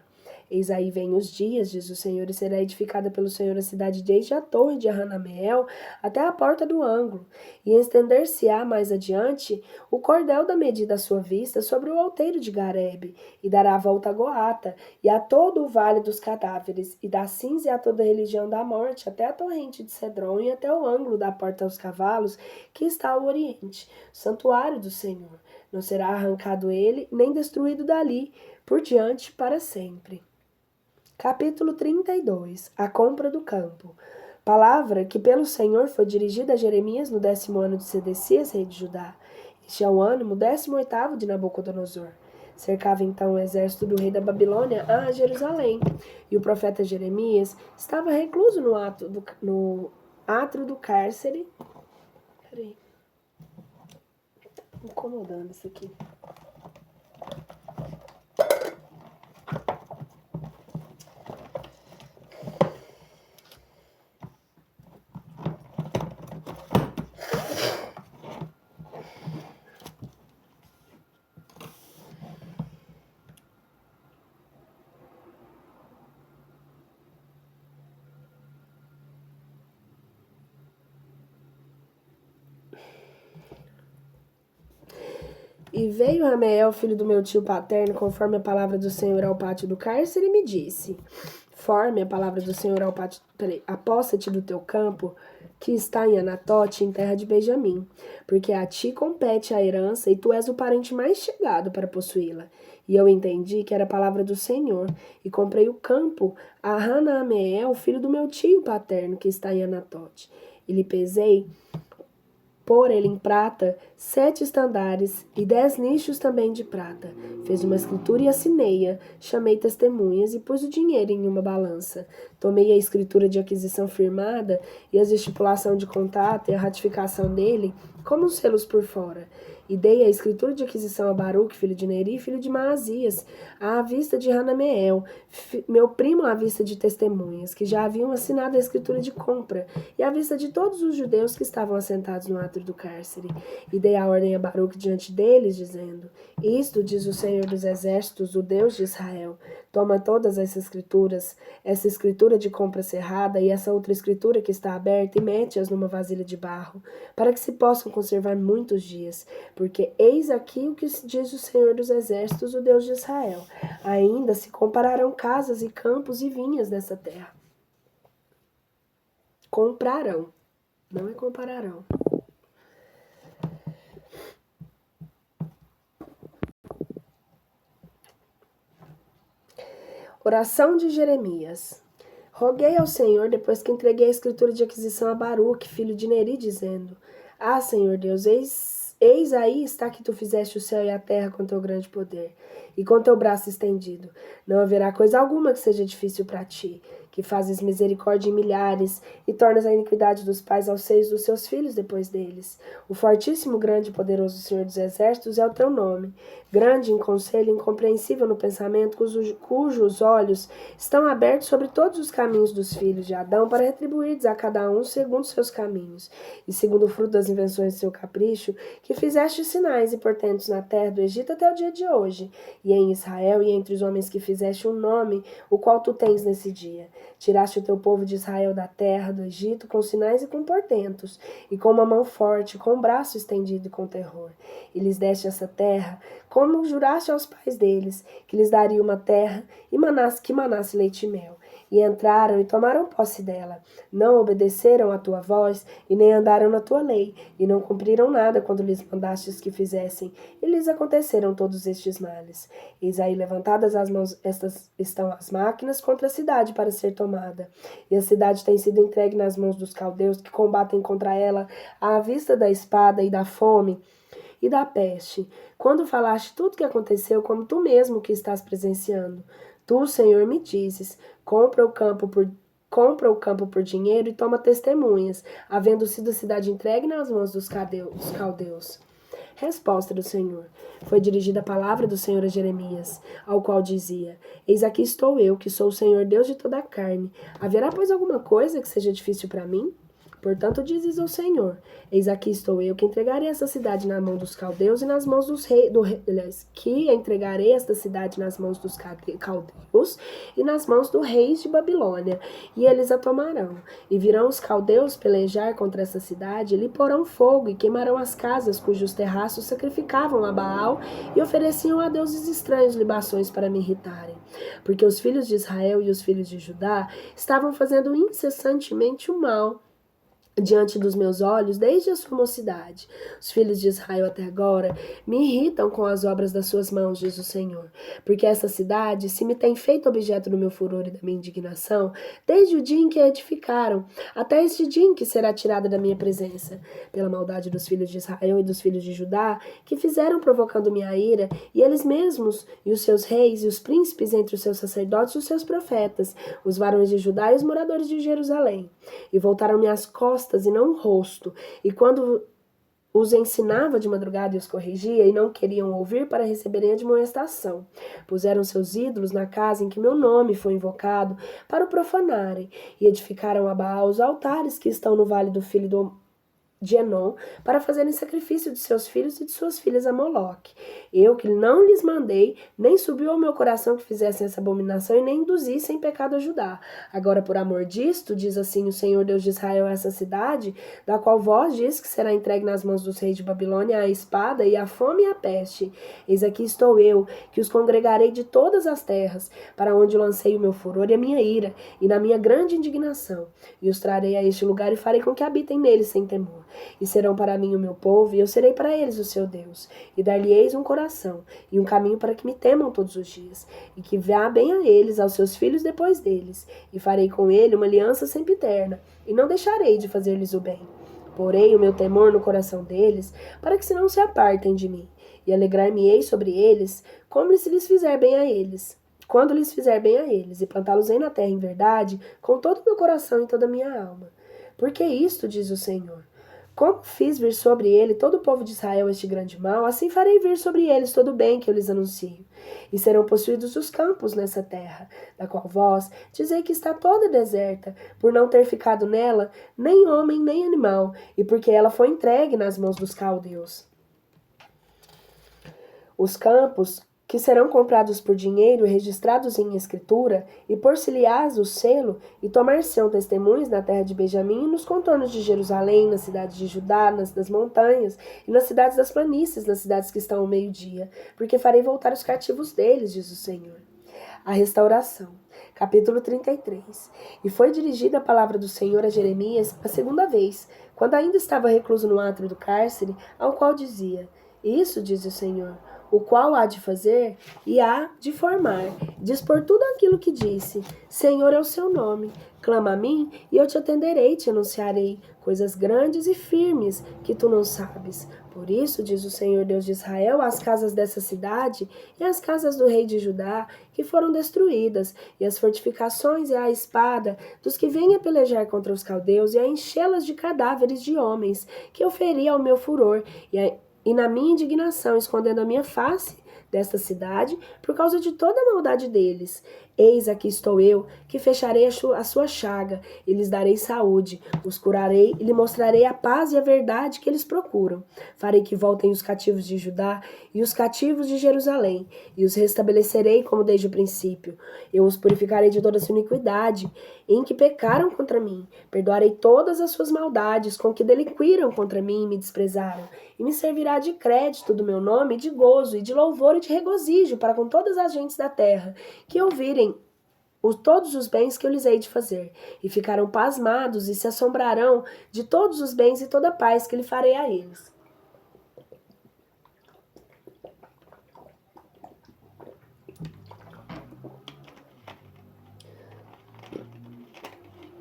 Eis aí vem os dias, diz o Senhor, e será edificada pelo Senhor a cidade desde a torre de Hanameel até a porta do ângulo, e estender-se-á mais adiante o cordel da medida à sua vista sobre o outeiro de Garebe, e dará a volta a Goata, e a todo o vale dos cadáveres, e da cinza e a toda a religião da morte, até a torrente de Cedron e até o ângulo da porta aos cavalos, que está ao oriente, o santuário do Senhor. Não será arrancado ele, nem destruído dali, por diante para sempre. Capítulo 32. A compra do campo. Palavra que pelo Senhor foi dirigida a Jeremias no 10º ano de Sedecias, rei de Judá. Este é o ano 18º de Nabucodonosor. Cercava então o exército do rei da Babilônia a Jerusalém. E o profeta Jeremias estava recluso no átrio do cárcere. Peraí. Tá incomodando isso aqui. E veio Rameel, filho do meu tio paterno, conforme a palavra do Senhor ao pátio do cárcere, e me disse, forme a palavra do Senhor ao pátio, aposta-te do teu campo, que está em Anatote, em terra de Benjamim, porque a ti compete a herança, e tu és o parente mais chegado para possuí-la. E eu entendi que era a palavra do Senhor, e comprei o campo a Hanameel, filho do meu tio paterno, que está em Anatote. E lhe pesei pôr ele em prata 7 estandares e 10 nichos também de prata. Fez uma escritura e assinei-a, chamei testemunhas e pus o dinheiro em uma balança. Tomei a escritura de aquisição firmada e a estipulação de contato e a ratificação dele como os selos por fora. E dei a escritura de aquisição a Baruque, filho de Neri, filho de Maasias, à vista de Hanameel, meu primo à vista de testemunhas, que já haviam assinado a escritura de compra, e à vista de todos os judeus que estavam assentados no átrio do cárcere. E dei a ordem a Baruque diante deles, dizendo, isto diz o Senhor dos Exércitos, o Deus de Israel, toma todas essas escrituras, essa escritura de compra cerrada e essa outra escritura que está aberta, e mete-as numa vasilha de barro, para que se possam conservar muitos dias, porque eis aqui o que diz o Senhor dos Exércitos, o Deus de Israel. Ainda se compararão casas e campos e vinhas dessa terra. Comprarão, não é compararão. Oração de Jeremias. Roguei ao Senhor, depois que entreguei a escritura de aquisição a Baruque, filho de Neri, dizendo: Ah, Senhor Deus, eis aí está que tu fizeste o céu e a terra com teu grande poder, e com teu braço estendido. Não haverá coisa alguma que seja difícil para ti, que fazes misericórdia em milhares, e tornas a iniquidade dos pais aos seios dos seus filhos depois deles. O fortíssimo, grande e poderoso Senhor dos Exércitos é o teu nome. Grande em conselho, incompreensível no pensamento, cujos olhos estão abertos sobre todos os caminhos dos filhos de Adão, para retribuir a cada um segundo seus caminhos, e segundo o fruto das invenções de seu capricho, que fizeste sinais e portentos na terra do Egito até o dia de hoje, e em Israel e entre os homens que fizeste um nome, o qual tu tens nesse dia. Tiraste o teu povo de Israel da terra do Egito com sinais e com portentos, e com uma mão forte, com um braço estendido e com terror. E lhes deste essa terra, como juraste aos pais deles, que lhes daria uma terra que manasse leite e mel. E entraram e tomaram posse dela. Não obedeceram à tua voz, e nem andaram na tua lei, e não cumpriram nada quando lhes mandastes que fizessem, e lhes aconteceram todos estes males. Eis aí levantadas as mãos, estas estão as máquinas contra a cidade para ser tomada. E a cidade tem sido entregue nas mãos dos caldeus, que combatem contra ela à vista da espada e da fome e da peste. Quando falaste tudo o que aconteceu, como tu mesmo que estás presenciando. Tu, Senhor, me dizes: compra o campo por dinheiro e toma testemunhas, havendo sido a cidade entregue nas mãos dos caldeus. Resposta do Senhor. Foi dirigida a palavra do Senhor a Jeremias, ao qual dizia: Eis aqui estou eu, que sou o Senhor Deus de toda a carne. Haverá, pois, alguma coisa que seja difícil para mim? Portanto, dizes ao Senhor: Eis aqui estou eu, que entregarei essa cidade na mão dos caldeus e nas mãos dos que entregarei esta cidade nas mãos dos caldeus e nas mãos dos reis de Babilônia, e eles a tomarão. E virão os caldeus pelejar contra essa cidade, e lhe porão fogo, e queimarão as casas cujos terraços sacrificavam a Baal e ofereciam a deuses estranhos libações para me irritarem. Porque os filhos de Israel e os filhos de Judá estavam fazendo incessantemente o mal diante dos meus olhos desde a sua mocidade. Os filhos de Israel até agora me irritam com as obras das suas mãos, diz o Senhor, porque essa cidade se me tem feito objeto do meu furor e da minha indignação, desde o dia em que a edificaram, até este dia em que será tirada da minha presença, pela maldade dos filhos de Israel e dos filhos de Judá, que fizeram provocando minha ira, e eles mesmos, e os seus reis, e os príncipes entre os seus sacerdotes, os seus profetas, os varões de Judá e os moradores de Jerusalém, e voltaram-me as costas e não o rosto, e quando os ensinava de madrugada e os corrigia, e não queriam ouvir para receberem admoestação. Puseram seus ídolos na casa em que meu nome foi invocado, para o profanarem, e edificaram a Baal os altares que estão no vale do filho de Enom, para fazerem sacrifício de seus filhos e de suas filhas a Moloque. Eu que não lhes mandei, nem subiu ao meu coração que fizessem essa abominação e nem induzissem pecado a Judá. Agora, por amor disto, diz assim o Senhor Deus de Israel, essa cidade, da qual vós diz que será entregue nas mãos dos reis de Babilônia a espada e a fome e a peste. Eis aqui estou eu, que os congregarei de todas as terras, para onde lancei o meu furor e a minha ira, e na minha grande indignação, e os trarei a este lugar e farei com que habitem nele sem temor. E serão para mim o meu povo, e eu serei para eles o seu Deus. E dar-lhe-eis um coração, e um caminho para que me temam todos os dias, e que vá bem a eles, aos seus filhos depois deles. E farei com ele uma aliança sempiterna, e não deixarei de fazer-lhes o bem. Porei o meu temor no coração deles, para que se não se apartem de mim. E alegrar-me-ei sobre eles, como se lhes fizer bem a eles. Quando lhes fizer bem a eles, e plantá-los-ei na terra em verdade, com todo o meu coração e toda a minha alma. Porque isto, diz o Senhor: como fiz vir sobre ele todo o povo de Israel este grande mal, assim farei vir sobre eles todo o bem que eu lhes anuncio. E serão possuídos os campos nessa terra, da qual vós dizei que está toda deserta, por não ter ficado nela nem homem nem animal, e porque ela foi entregue nas mãos dos caldeus. Os campos que serão comprados por dinheiro e registrados em escritura, e por-se-lhes o selo, e tomar-se-ão testemunhos na terra de Benjamim, e nos contornos de Jerusalém, nas cidades de Judá, das montanhas, e nas cidades das planícies, nas cidades que estão ao meio-dia, porque farei voltar os cativos deles, diz o Senhor. A restauração. Capítulo 33. E foi dirigida a palavra do Senhor a Jeremias a segunda vez, quando ainda estava recluso no átrio do cárcere, ao qual dizia: Isso, diz o Senhor, o qual há de fazer e há de formar, dispor tudo aquilo que disse. Senhor é o seu nome. Clama a mim e eu te atenderei, te anunciarei coisas grandes e firmes que tu não sabes. Por isso, diz o Senhor Deus de Israel, as casas dessa cidade e as casas do rei de Judá, que foram destruídas, e as fortificações e a espada dos que vêm a pelejar contra os caldeus, e a enchê-las de cadáveres de homens, que eu feri ao meu furor, e na minha indignação, escondendo a minha face desta cidade, por causa de toda a maldade deles. Eis aqui estou eu, que fecharei a sua chaga, e lhes darei saúde, os curarei e lhe mostrarei a paz e a verdade que eles procuram. Farei que voltem os cativos de Judá e os cativos de Jerusalém, e os restabelecerei como desde o princípio. Eu os purificarei de toda a sua iniquidade, em que pecaram contra mim. Perdoarei todas as suas maldades, com que delinquiram contra mim e me desprezaram. E me servirá de crédito do meu nome, de gozo, e de louvor e de regozijo para com todas as gentes da terra, que ouvirem todos os bens que eu lhes hei de fazer, e ficarão pasmados e se assombrarão de todos os bens e toda a paz que lhe farei a eles.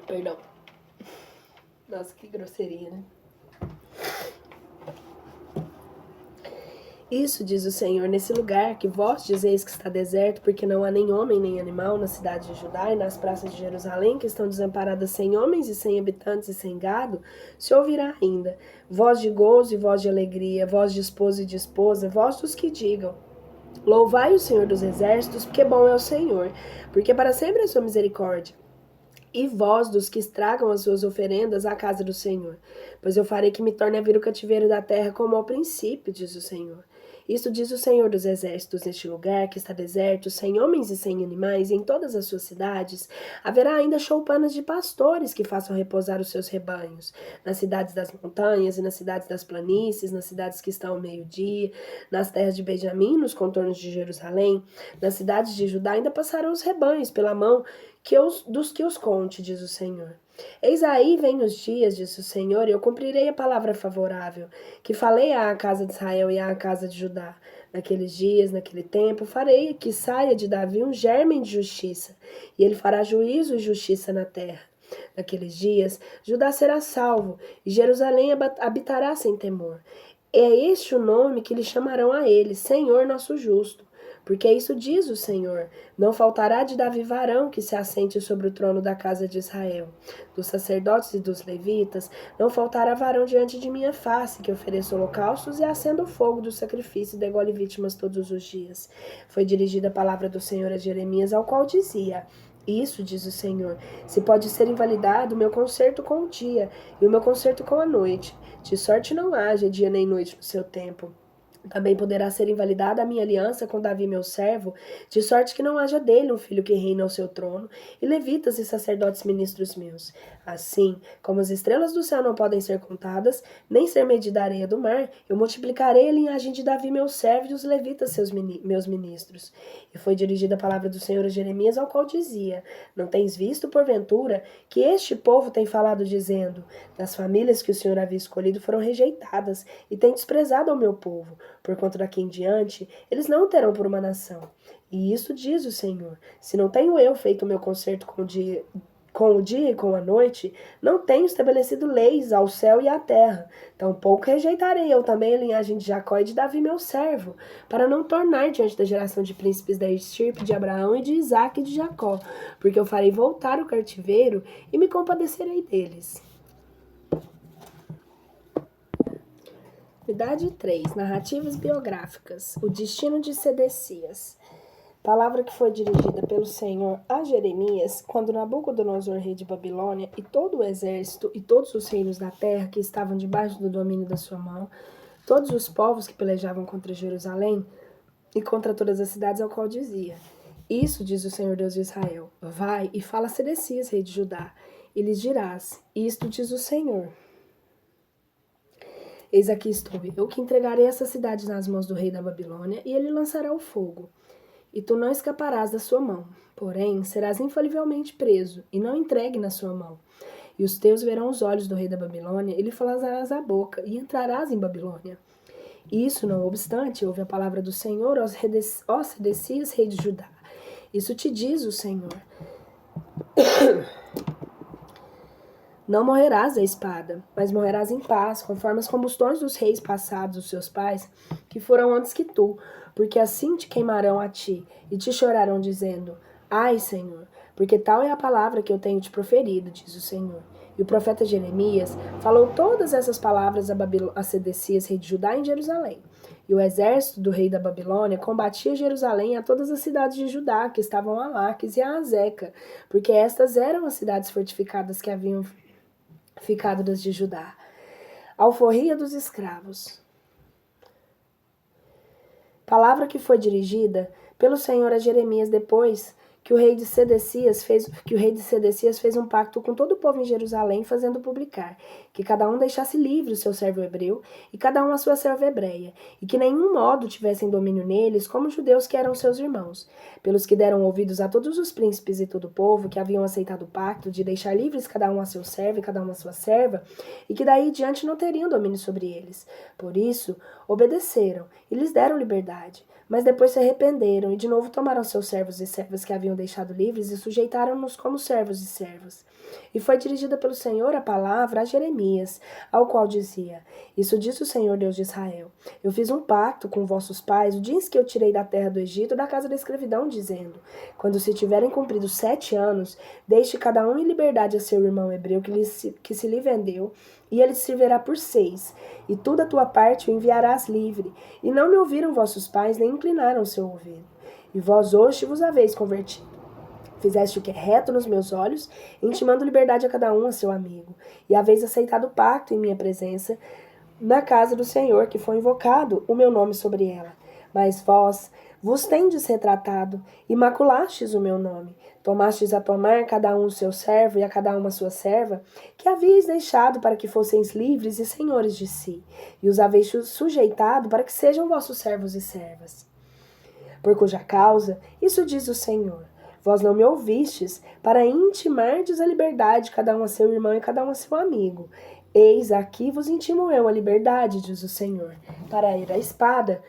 Perdão. Nossa, que grosseria, né? Isso, diz o Senhor, nesse lugar que vós dizeis que está deserto, porque não há nem homem nem animal na cidade de Judá e nas praças de Jerusalém, que estão desamparadas sem homens e sem habitantes e sem gado, se ouvirá ainda voz de gozo e voz de alegria, voz de esposo e de esposa, voz dos que digam: Louvai o Senhor dos exércitos, porque bom é o Senhor, porque para sempre é sua misericórdia. E vós, dos que estragam as suas oferendas à casa do Senhor, pois eu farei que me torne a vir o cativeiro da terra como ao princípio, diz o Senhor. Isto diz o Senhor dos exércitos: neste lugar que está deserto, sem homens e sem animais, e em todas as suas cidades, haverá ainda choupanas de pastores que façam repousar os seus rebanhos. Nas cidades das montanhas e nas cidades das planícies, nas cidades que estão ao meio-dia, nas terras de Benjamim, nos contornos de Jerusalém, nas cidades de Judá ainda passarão os rebanhos pela mão dos que os conte, diz o Senhor. Eis aí vem os dias, disse o Senhor, e eu cumprirei a palavra favorável, que falei à casa de Israel e à casa de Judá. Naqueles dias, naquele tempo, farei que saia de Davi um germe de justiça, e ele fará juízo e justiça na terra. Naqueles dias, Judá será salvo, e Jerusalém habitará sem temor. É este o nome que lhe chamarão a ele, Senhor nosso justo. Porque isso diz o Senhor: não faltará de Davi varão que se assente sobre o trono da casa de Israel. Dos sacerdotes e dos levitas, não faltará varão diante de minha face, que ofereça holocaustos e acenda o fogo do sacrifício e degole vítimas todos os dias. Foi dirigida a palavra do Senhor a Jeremias, ao qual dizia: Isso, diz o Senhor, se pode ser invalidado o meu concerto com o dia e o meu concerto com a noite. De sorte não haja dia nem noite no seu tempo. Também poderá ser invalidada a minha aliança com Davi meu servo, de sorte que não haja dele um filho que reine ao seu trono, e levitas e sacerdotes ministros meus. Assim, como as estrelas do céu não podem ser contadas, nem ser medida a areia do mar, eu multiplicarei a linhagem de Davi meu servo e os levitas meus ministros. E foi dirigida a palavra do Senhor a Jeremias, ao qual dizia: Não tens visto, porventura, que este povo tem falado dizendo: Das famílias que o Senhor havia escolhido foram rejeitadas, e tem desprezado ao meu povo. Porquanto daqui em diante, eles não terão por uma nação. E isso diz o Senhor: se não tenho eu feito o meu concerto com o dia e com a noite, não tenho estabelecido leis ao céu e à terra. Tampouco rejeitarei eu também a linhagem de Jacó e de Davi meu servo, para não tornar diante da geração de príncipes da estirpe de Abraão e de Isaque e de Jacó, porque eu farei voltar o cativeiro e me compadecerei deles. Unidade 3. Narrativas biográficas. O destino de Sedecias. Palavra que foi dirigida pelo Senhor a Jeremias, quando Nabucodonosor, rei de Babilônia, e todo o exército e todos os reinos da terra que estavam debaixo do domínio da sua mão, todos os povos que pelejavam contra Jerusalém, e contra todas as cidades ao qual dizia: Isso diz o Senhor Deus de Israel: Vai e fala a Sedecias, rei de Judá, e lhes dirás: Isto diz o Senhor. Eis aqui estou eu que entregarei essa cidade nas mãos do rei da Babilônia, e ele lançará o fogo. E tu não escaparás da sua mão, porém serás infalivelmente preso, e não entregue na sua mão. E os teus verão os olhos do rei da Babilônia, e lhe falarás a boca, e entrarás em Babilônia. Isso, não obstante, ouve a palavra do Senhor, ó Sedecias, rei de Judá. Isso te diz o Senhor: Não morrerás à espada, mas morrerás em paz, conforme as combustões dos reis passados, os seus pais, que foram antes que tu, porque assim te queimarão a ti, e te chorarão, dizendo: Ai, Senhor, porque tal é a palavra que eu tenho te proferido, diz o Senhor. E o profeta Jeremias falou todas essas palavras a Sedecias, rei de Judá, em Jerusalém. E o exército do rei da Babilônia combatia Jerusalém e a todas as cidades de Judá, que estavam a Laques e a Azeca, porque estas eram as cidades fortificadas que haviam ficado das de Judá. Alforria dos escravos. Palavra que foi dirigida pelo Senhor a Jeremias depois que o rei de Sedecias fez um pacto com todo o povo em Jerusalém, fazendo publicar que cada um deixasse livre o seu servo hebreu e cada um a sua serva hebreia, e que nenhum modo tivessem domínio neles, como os judeus que eram seus irmãos, pelos que deram ouvidos a todos os príncipes e todo o povo que haviam aceitado o pacto de deixar livres cada um a seu servo e cada um a sua serva, e que daí diante não teriam domínio sobre eles. Por isso, obedeceram e lhes deram liberdade. Mas depois se arrependeram e de novo tomaram seus servos e servas que haviam deixado livres e sujeitaram-nos como servos e servas. E foi dirigida pelo Senhor a palavra a Jeremias, ao qual dizia: Isso diz o Senhor Deus de Israel: Eu fiz um pacto com vossos pais o dia em que eu tirei da terra do Egito, da casa da escravidão, dizendo: Quando se tiverem cumprido 7 anos, deixe cada um em liberdade a seu irmão hebreu que se lhe vendeu, e ele te servirá por 6, e tu da tua parte o enviarás livre. E não me ouviram vossos pais, nem inclinaram o seu ouvido. E vós hoje vos haveis convertido. Fizeste o que é reto nos meus olhos, intimando liberdade a cada um a seu amigo. E haveis aceitado o pacto em minha presença, na casa do Senhor, que foi invocado o meu nome sobre ela. Mas vós vos tendes retratado, e maculastes o meu nome. Tomastes a tomar cada um o seu servo e a cada uma a sua serva, que havíeis deixado para que fosseis livres e senhores de si, e os haveis sujeitado para que sejam vossos servos e servas. Por cuja causa, isso diz o Senhor: Vós não me ouvistes, para intimardes a liberdade cada um a seu irmão e cada um a seu amigo. Eis aqui vos intimo eu a liberdade, diz o Senhor, para ir à espada,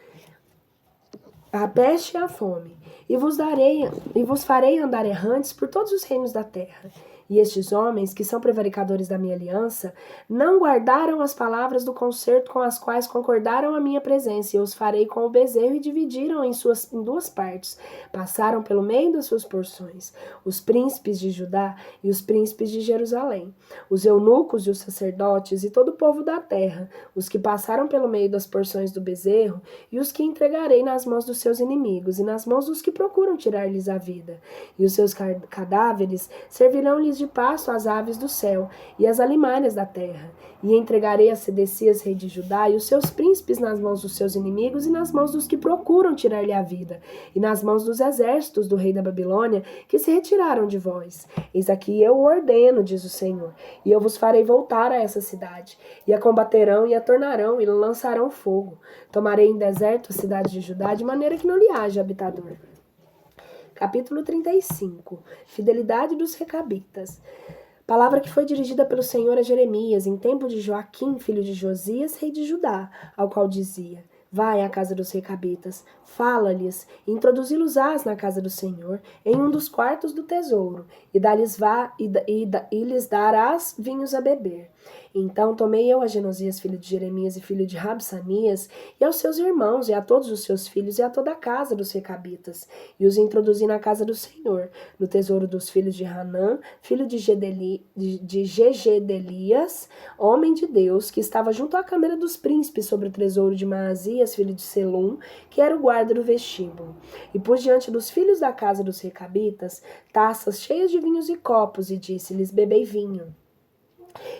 a peste e a fome, e vos farei andar errantes por todos os reinos da terra. E estes homens, que são prevaricadores da minha aliança, não guardaram as palavras do concerto com as quais concordaram a minha presença, e eu os farei com o bezerro, e dividiram em 2 partes. Passaram pelo meio das suas porções, os príncipes de Judá e os príncipes de Jerusalém, os eunucos e os sacerdotes e todo o povo da terra, os que passaram pelo meio das porções do bezerro, e os que entregarei nas mãos dos seus inimigos, e nas mãos dos que procuram tirar-lhes a vida. E os seus cadáveres servirão-lhes de pasto às aves do céu e às alimárias da terra. E entregarei a Sedecias, rei de Judá, e os seus príncipes nas mãos dos seus inimigos e nas mãos dos que procuram tirar-lhe a vida, e nas mãos dos exércitos do rei da Babilônia, que se retiraram de vós. Eis aqui eu o ordeno, diz o Senhor, e eu vos farei voltar a essa cidade, e a combaterão e a tornarão, e lançarão fogo. Tomarei em deserto a cidade de Judá, de maneira que não lhe haja habitador. Capítulo 35. Fidelidade dos Recabitas. Palavra que foi dirigida pelo Senhor a Jeremias, em tempo de Joaquim, filho de Josias, rei de Judá, ao qual dizia: Vai à casa dos Recabitas, fala-lhes, introduzi-los-ás na casa do Senhor, em um dos quartos do tesouro, e lhes darás vinhos a beber. Então tomei eu a Genosias, filho de Jeremias e filho de Rabsanias, e aos seus irmãos, e a todos os seus filhos, e a toda a casa dos Recabitas, e os introduzi na casa do Senhor, no tesouro dos filhos de Hanã, filho de Gegedelias, homem de Deus, que estava junto à câmara dos príncipes, sobre o tesouro de Maasias, filho de Selum, que era o guarda do vestíbulo. E pus diante dos filhos da casa dos Recabitas taças cheias de vinhos e copos, e disse-lhes: Bebei vinho.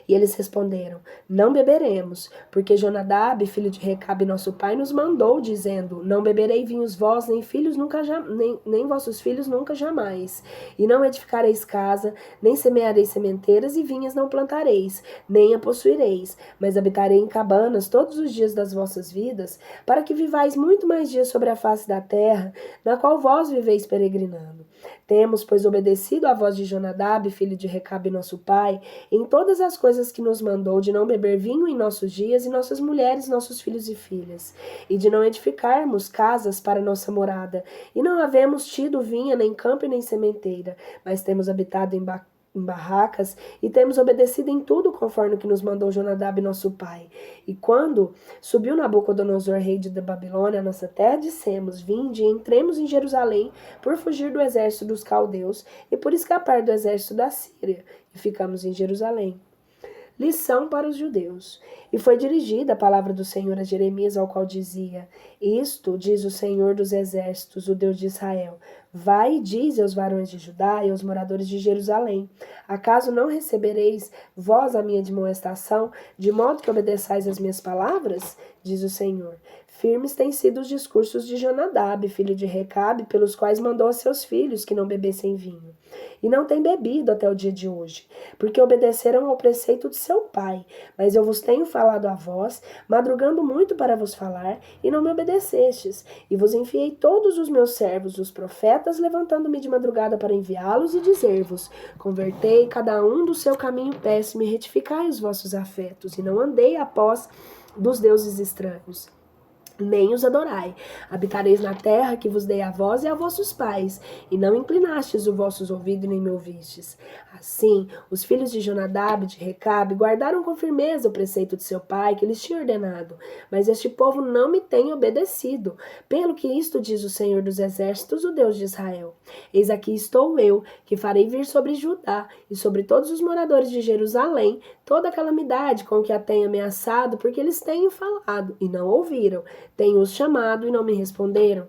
E eles responderam: Não beberemos, porque Jonadab, filho de Recabe, nosso pai, nos mandou, dizendo: Não beberei vinhos vós, nem vossos filhos nunca jamais. E não edificareis casa, nem semeareis sementeiras, e vinhas não plantareis, nem a possuireis, mas habitarei em cabanas todos os dias das vossas vidas, para que vivais muito mais dias sobre a face da terra, na qual vós viveis peregrinando. Temos, pois, obedecido à voz de Jonadab, filho de Recabe, nosso pai, em todas as coisas que nos mandou, de não beber vinho em nossos dias, e nossas mulheres, nossos filhos e filhas, e de não edificarmos casas para nossa morada, e não havemos tido vinha, nem campo e nem sementeira, mas temos habitado em barracas, e temos obedecido em tudo conforme o que nos mandou Jonadab, nosso pai. E quando subiu Nabucodonosor, rei da Babilônia, a nossa terra, dissemos: Vinde e entremos em Jerusalém, por fugir do exército dos caldeus, e por escapar do exército da Síria, e ficamos em Jerusalém. Lição para os judeus. E foi dirigida a palavra do Senhor a Jeremias, ao qual dizia: Isto diz o Senhor dos exércitos, o Deus de Israel: Vai e dize aos varões de Judá e aos moradores de Jerusalém: Acaso não recebereis vós a minha admoestação, de modo que obedeçais às minhas palavras? Diz o Senhor. Firmes têm sido os discursos de Jonadab, filho de Recabe, pelos quais mandou a seus filhos que não bebessem vinho. E não têm bebido até o dia de hoje, porque obedeceram ao preceito de seu pai. Mas eu vos tenho falado a vós, madrugando muito para vos falar, e não me obedecestes. E vos enviei todos os meus servos, os profetas, levantando-me de madrugada para enviá-los e dizer-vos: Convertei cada um do seu caminho péssimo e retificai os vossos afetos, e não andei após dos deuses estranhos, nem os adorai. Habitareis na terra que vos dei a vós e a vossos pais, e não inclinastes os vossos ouvidos nem me ouvistes. Assim, os filhos de Jonadab, de Recabe, guardaram com firmeza o preceito de seu pai, que lhes tinha ordenado, mas este povo não me tem obedecido. Pelo que isto diz o Senhor dos exércitos, o Deus de Israel: Eis aqui estou eu, que farei vir sobre Judá e sobre todos os moradores de Jerusalém toda a calamidade com que a tenho ameaçado, porque eles tenho falado e não ouviram, tenho-os chamado e não me responderam.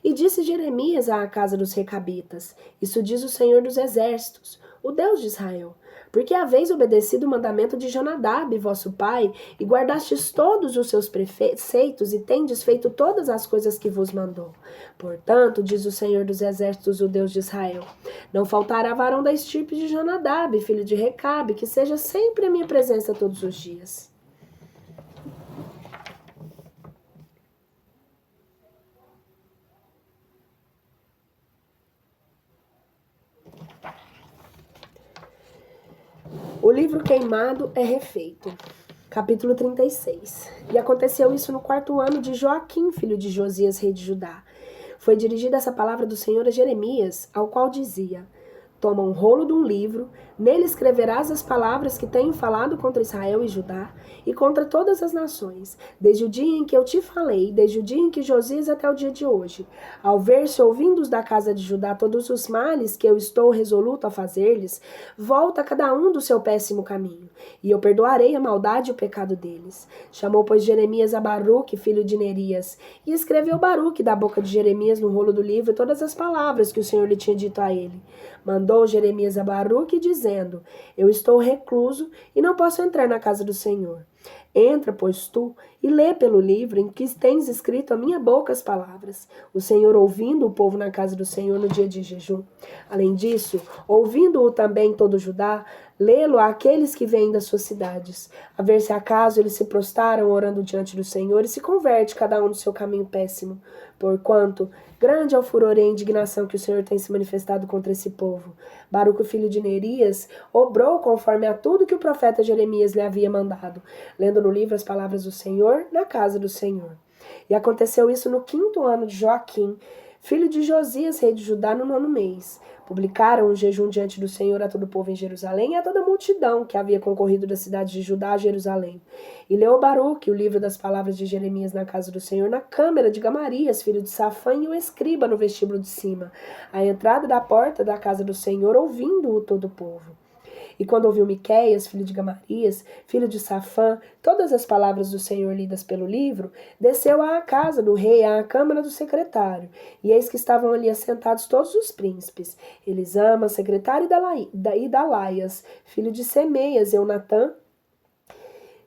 E disse Jeremias à casa dos recabitas: Isso diz o Senhor dos exércitos, o Deus de Israel: Porque haveis obedecido o mandamento de Jonadab, vosso pai, e guardastes todos os seus preceitos, e tendes feito todas as coisas que vos mandou. Portanto, diz o Senhor dos exércitos, o Deus de Israel: Não faltará varão da estirpe de Jonadab, filho de Recabe, que seja sempre a minha presença todos os dias. O livro queimado é refeito. Capítulo 36. E aconteceu isso no 4º ano de Joaquim, filho de Josias, rei de Judá. Foi dirigida essa palavra do Senhor a Jeremias, ao qual dizia: Toma um rolo de um livro, nele escreverás as palavras que tenho falado contra Israel e Judá, e contra todas as nações, desde o dia em que eu te falei, desde o dia em que Josias até o dia de hoje. Ao ver-se ouvindos da casa de Judá todos os males que eu estou resoluto a fazer-lhes, volta cada um do seu péssimo caminho, e eu perdoarei a maldade e o pecado deles. Chamou, pois, Jeremias a Baruque, filho de Nerias, e escreveu Baruque da boca de Jeremias no rolo do livro todas as palavras que o Senhor lhe tinha dito a ele. Mandou Jeremias a Baruque, dizendo: Eu estou recluso e não posso entrar na casa do Senhor. Entra, pois, tu, e lê pelo livro em que tens escrito a minha boca as palavras. O Senhor ouvindo o povo na casa do Senhor no dia de jejum. Além disso, ouvindo-o também todo Judá, lê-lo àqueles que vêm das suas cidades, a ver se acaso eles se prostaram orando diante do Senhor e se converte cada um do seu caminho péssimo. Porquanto grande é o furor e a indignação que o Senhor tem se manifestado contra esse povo. Baruque, filho de Nerias, obrou conforme a tudo que o profeta Jeremias lhe havia mandado, lendo no livro as palavras do Senhor na casa do Senhor. E aconteceu isso no 5º ano de Joaquim, filho de Josias, rei de Judá, no 9º mês. Publicaram um jejum diante do Senhor a todo o povo em Jerusalém e a toda a multidão que havia concorrido da cidade de Judá a Jerusalém. E leu Baruque o livro das palavras de Jeremias na casa do Senhor, na câmara de Gamarias, filho de Safã, e o escriba no vestíbulo de cima, à entrada da porta da casa do Senhor, ouvindo-o todo o povo. E quando ouviu Miqueias, filho de Gamarias, filho de Safã, todas as palavras do Senhor lidas pelo livro, desceu à casa do rei, à câmara do secretário. E eis que estavam ali assentados todos os príncipes: Elisama, secretário, e Dalaias, filho de Semeias, Eunatã,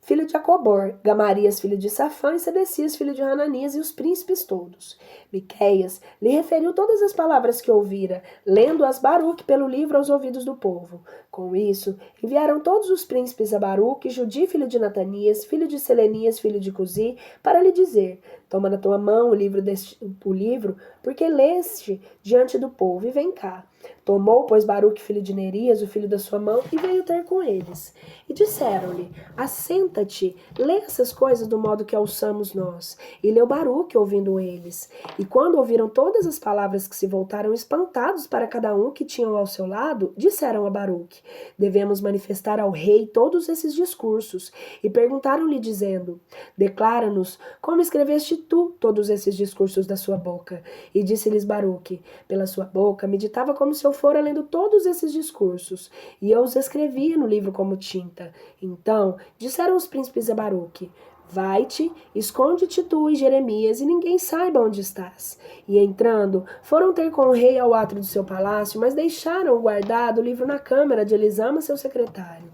filho de Acobor, Gamarias, filho de Safã, e Sedecias, filho de Hananias, e os príncipes todos. Miqueias lhe referiu todas as palavras que ouvira, lendo-as Baruque pelo livro aos ouvidos do povo. Com isso, enviaram todos os príncipes a Baruque, Judi, filho de Natanias, filho de Selenias, filho de Cusi, para lhe dizer: toma na tua mão o livro, porque leste diante do povo, e vem cá. Tomou, pois, Baruque, filho de Nerias, o filho da sua mão, e veio ter com eles. E disseram-lhe: assenta-te, lê essas coisas do modo que ouçamos nós. E leu Baruque, ouvindo eles. E quando ouviram todas as palavras, que se voltaram espantados para cada um que tinham ao seu lado, disseram a Baruque: devemos manifestar ao rei todos esses discursos. E perguntaram-lhe, dizendo: declara-nos como escreveste tu todos esses discursos da sua boca. E disse-lhes Baruque: pela sua boca meditava como se eu fora lendo todos esses discursos, e eu os escrevia no livro como tinta. Então disseram os príncipes a Baruque: vai-te, esconde-te tu e Jeremias, e ninguém saiba onde estás. E entrando, foram ter com o rei ao átrio do seu palácio, mas deixaram guardado o livro na câmara de Elisama, seu secretário.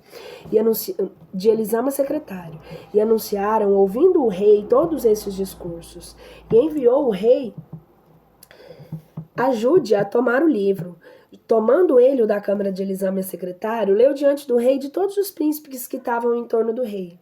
E anunciaram, ouvindo o rei, todos esses discursos. E enviou o rei ajude a tomar o livro. Tomando ele o da câmara de Elisama, secretário, leu diante do rei de todos os príncipes que estavam em torno do rei.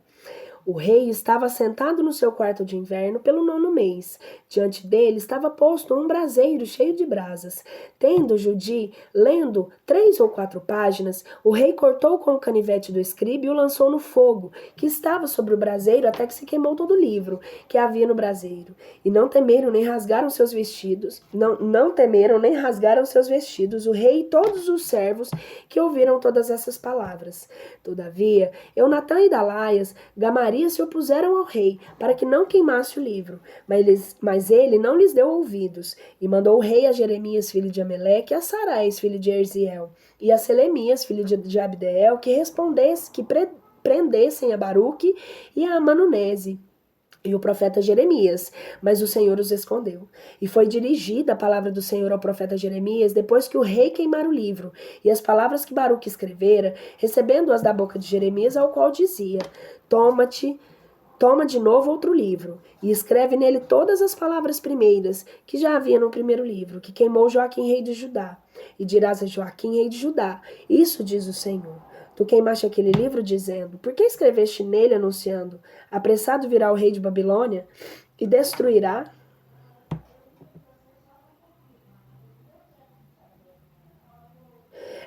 O rei estava sentado no seu quarto de inverno pelo 9º mês. Diante dele estava posto um braseiro cheio de brasas. Tendo Judi, lendo 3 ou 4 páginas, o rei cortou com o canivete do escriba e o lançou no fogo, que estava sobre o braseiro, até que se queimou todo o livro que havia no braseiro. E não temeram nem rasgaram seus vestidos. Não temeram nem rasgaram seus vestidos, o rei e todos os servos que ouviram todas essas palavras. Todavia, Eunatã e Dalaias, Gamarias, se opuseram ao rei, para que não queimasse o livro, mas ele não lhes deu ouvidos, e mandou o rei a Jeremias, filho de Ameleque, a Sarais, filho de Erziel, e a Selemias, filho de Abdeel, que prendessem a Baruque e a Manunese, e o profeta Jeremias, mas o Senhor os escondeu. E foi dirigida a palavra do Senhor ao profeta Jeremias, depois que o rei queimara o livro, e as palavras que Baruque escrevera, recebendo-as da boca de Jeremias, ao qual dizia: toma de novo outro livro, e escreve nele todas as palavras primeiras, que já havia no primeiro livro, que queimou Joaquim, rei de Judá. E dirás a Joaquim, rei de Judá: isso diz o Senhor. Tu queimaste aquele livro, dizendo: por que escreveste nele, anunciando: apressado virá o rei de Babilônia e destruirá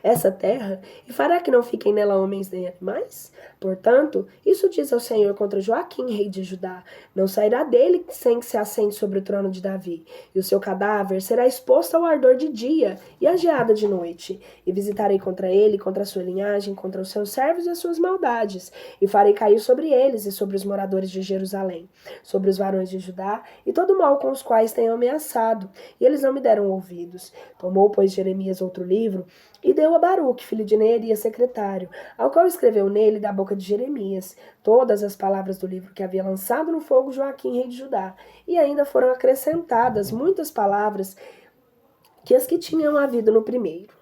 essa terra, e fará que não fiquem nela homens nem animais? Portanto, isso diz ao Senhor contra Joaquim, rei de Judá: não sairá dele sem que se assente sobre o trono de Davi, e o seu cadáver será exposto ao ardor de dia e à geada de noite. E visitarei contra ele, contra a sua linhagem, contra os seus servos e as suas maldades, e farei cair sobre eles e sobre os moradores de Jerusalém, sobre os varões de Judá, e todo o mal com os quais tenho ameaçado, e eles não me deram ouvidos. Tomou, pois, Jeremias outro livro, e deu a Baruque, filho de Neerias, secretário, ao qual escreveu nele, da boca de Jeremias, todas as palavras do livro que havia lançado no fogo Joaquim, rei de Judá. E ainda foram acrescentadas muitas palavras que as que tinham havido no primeiro.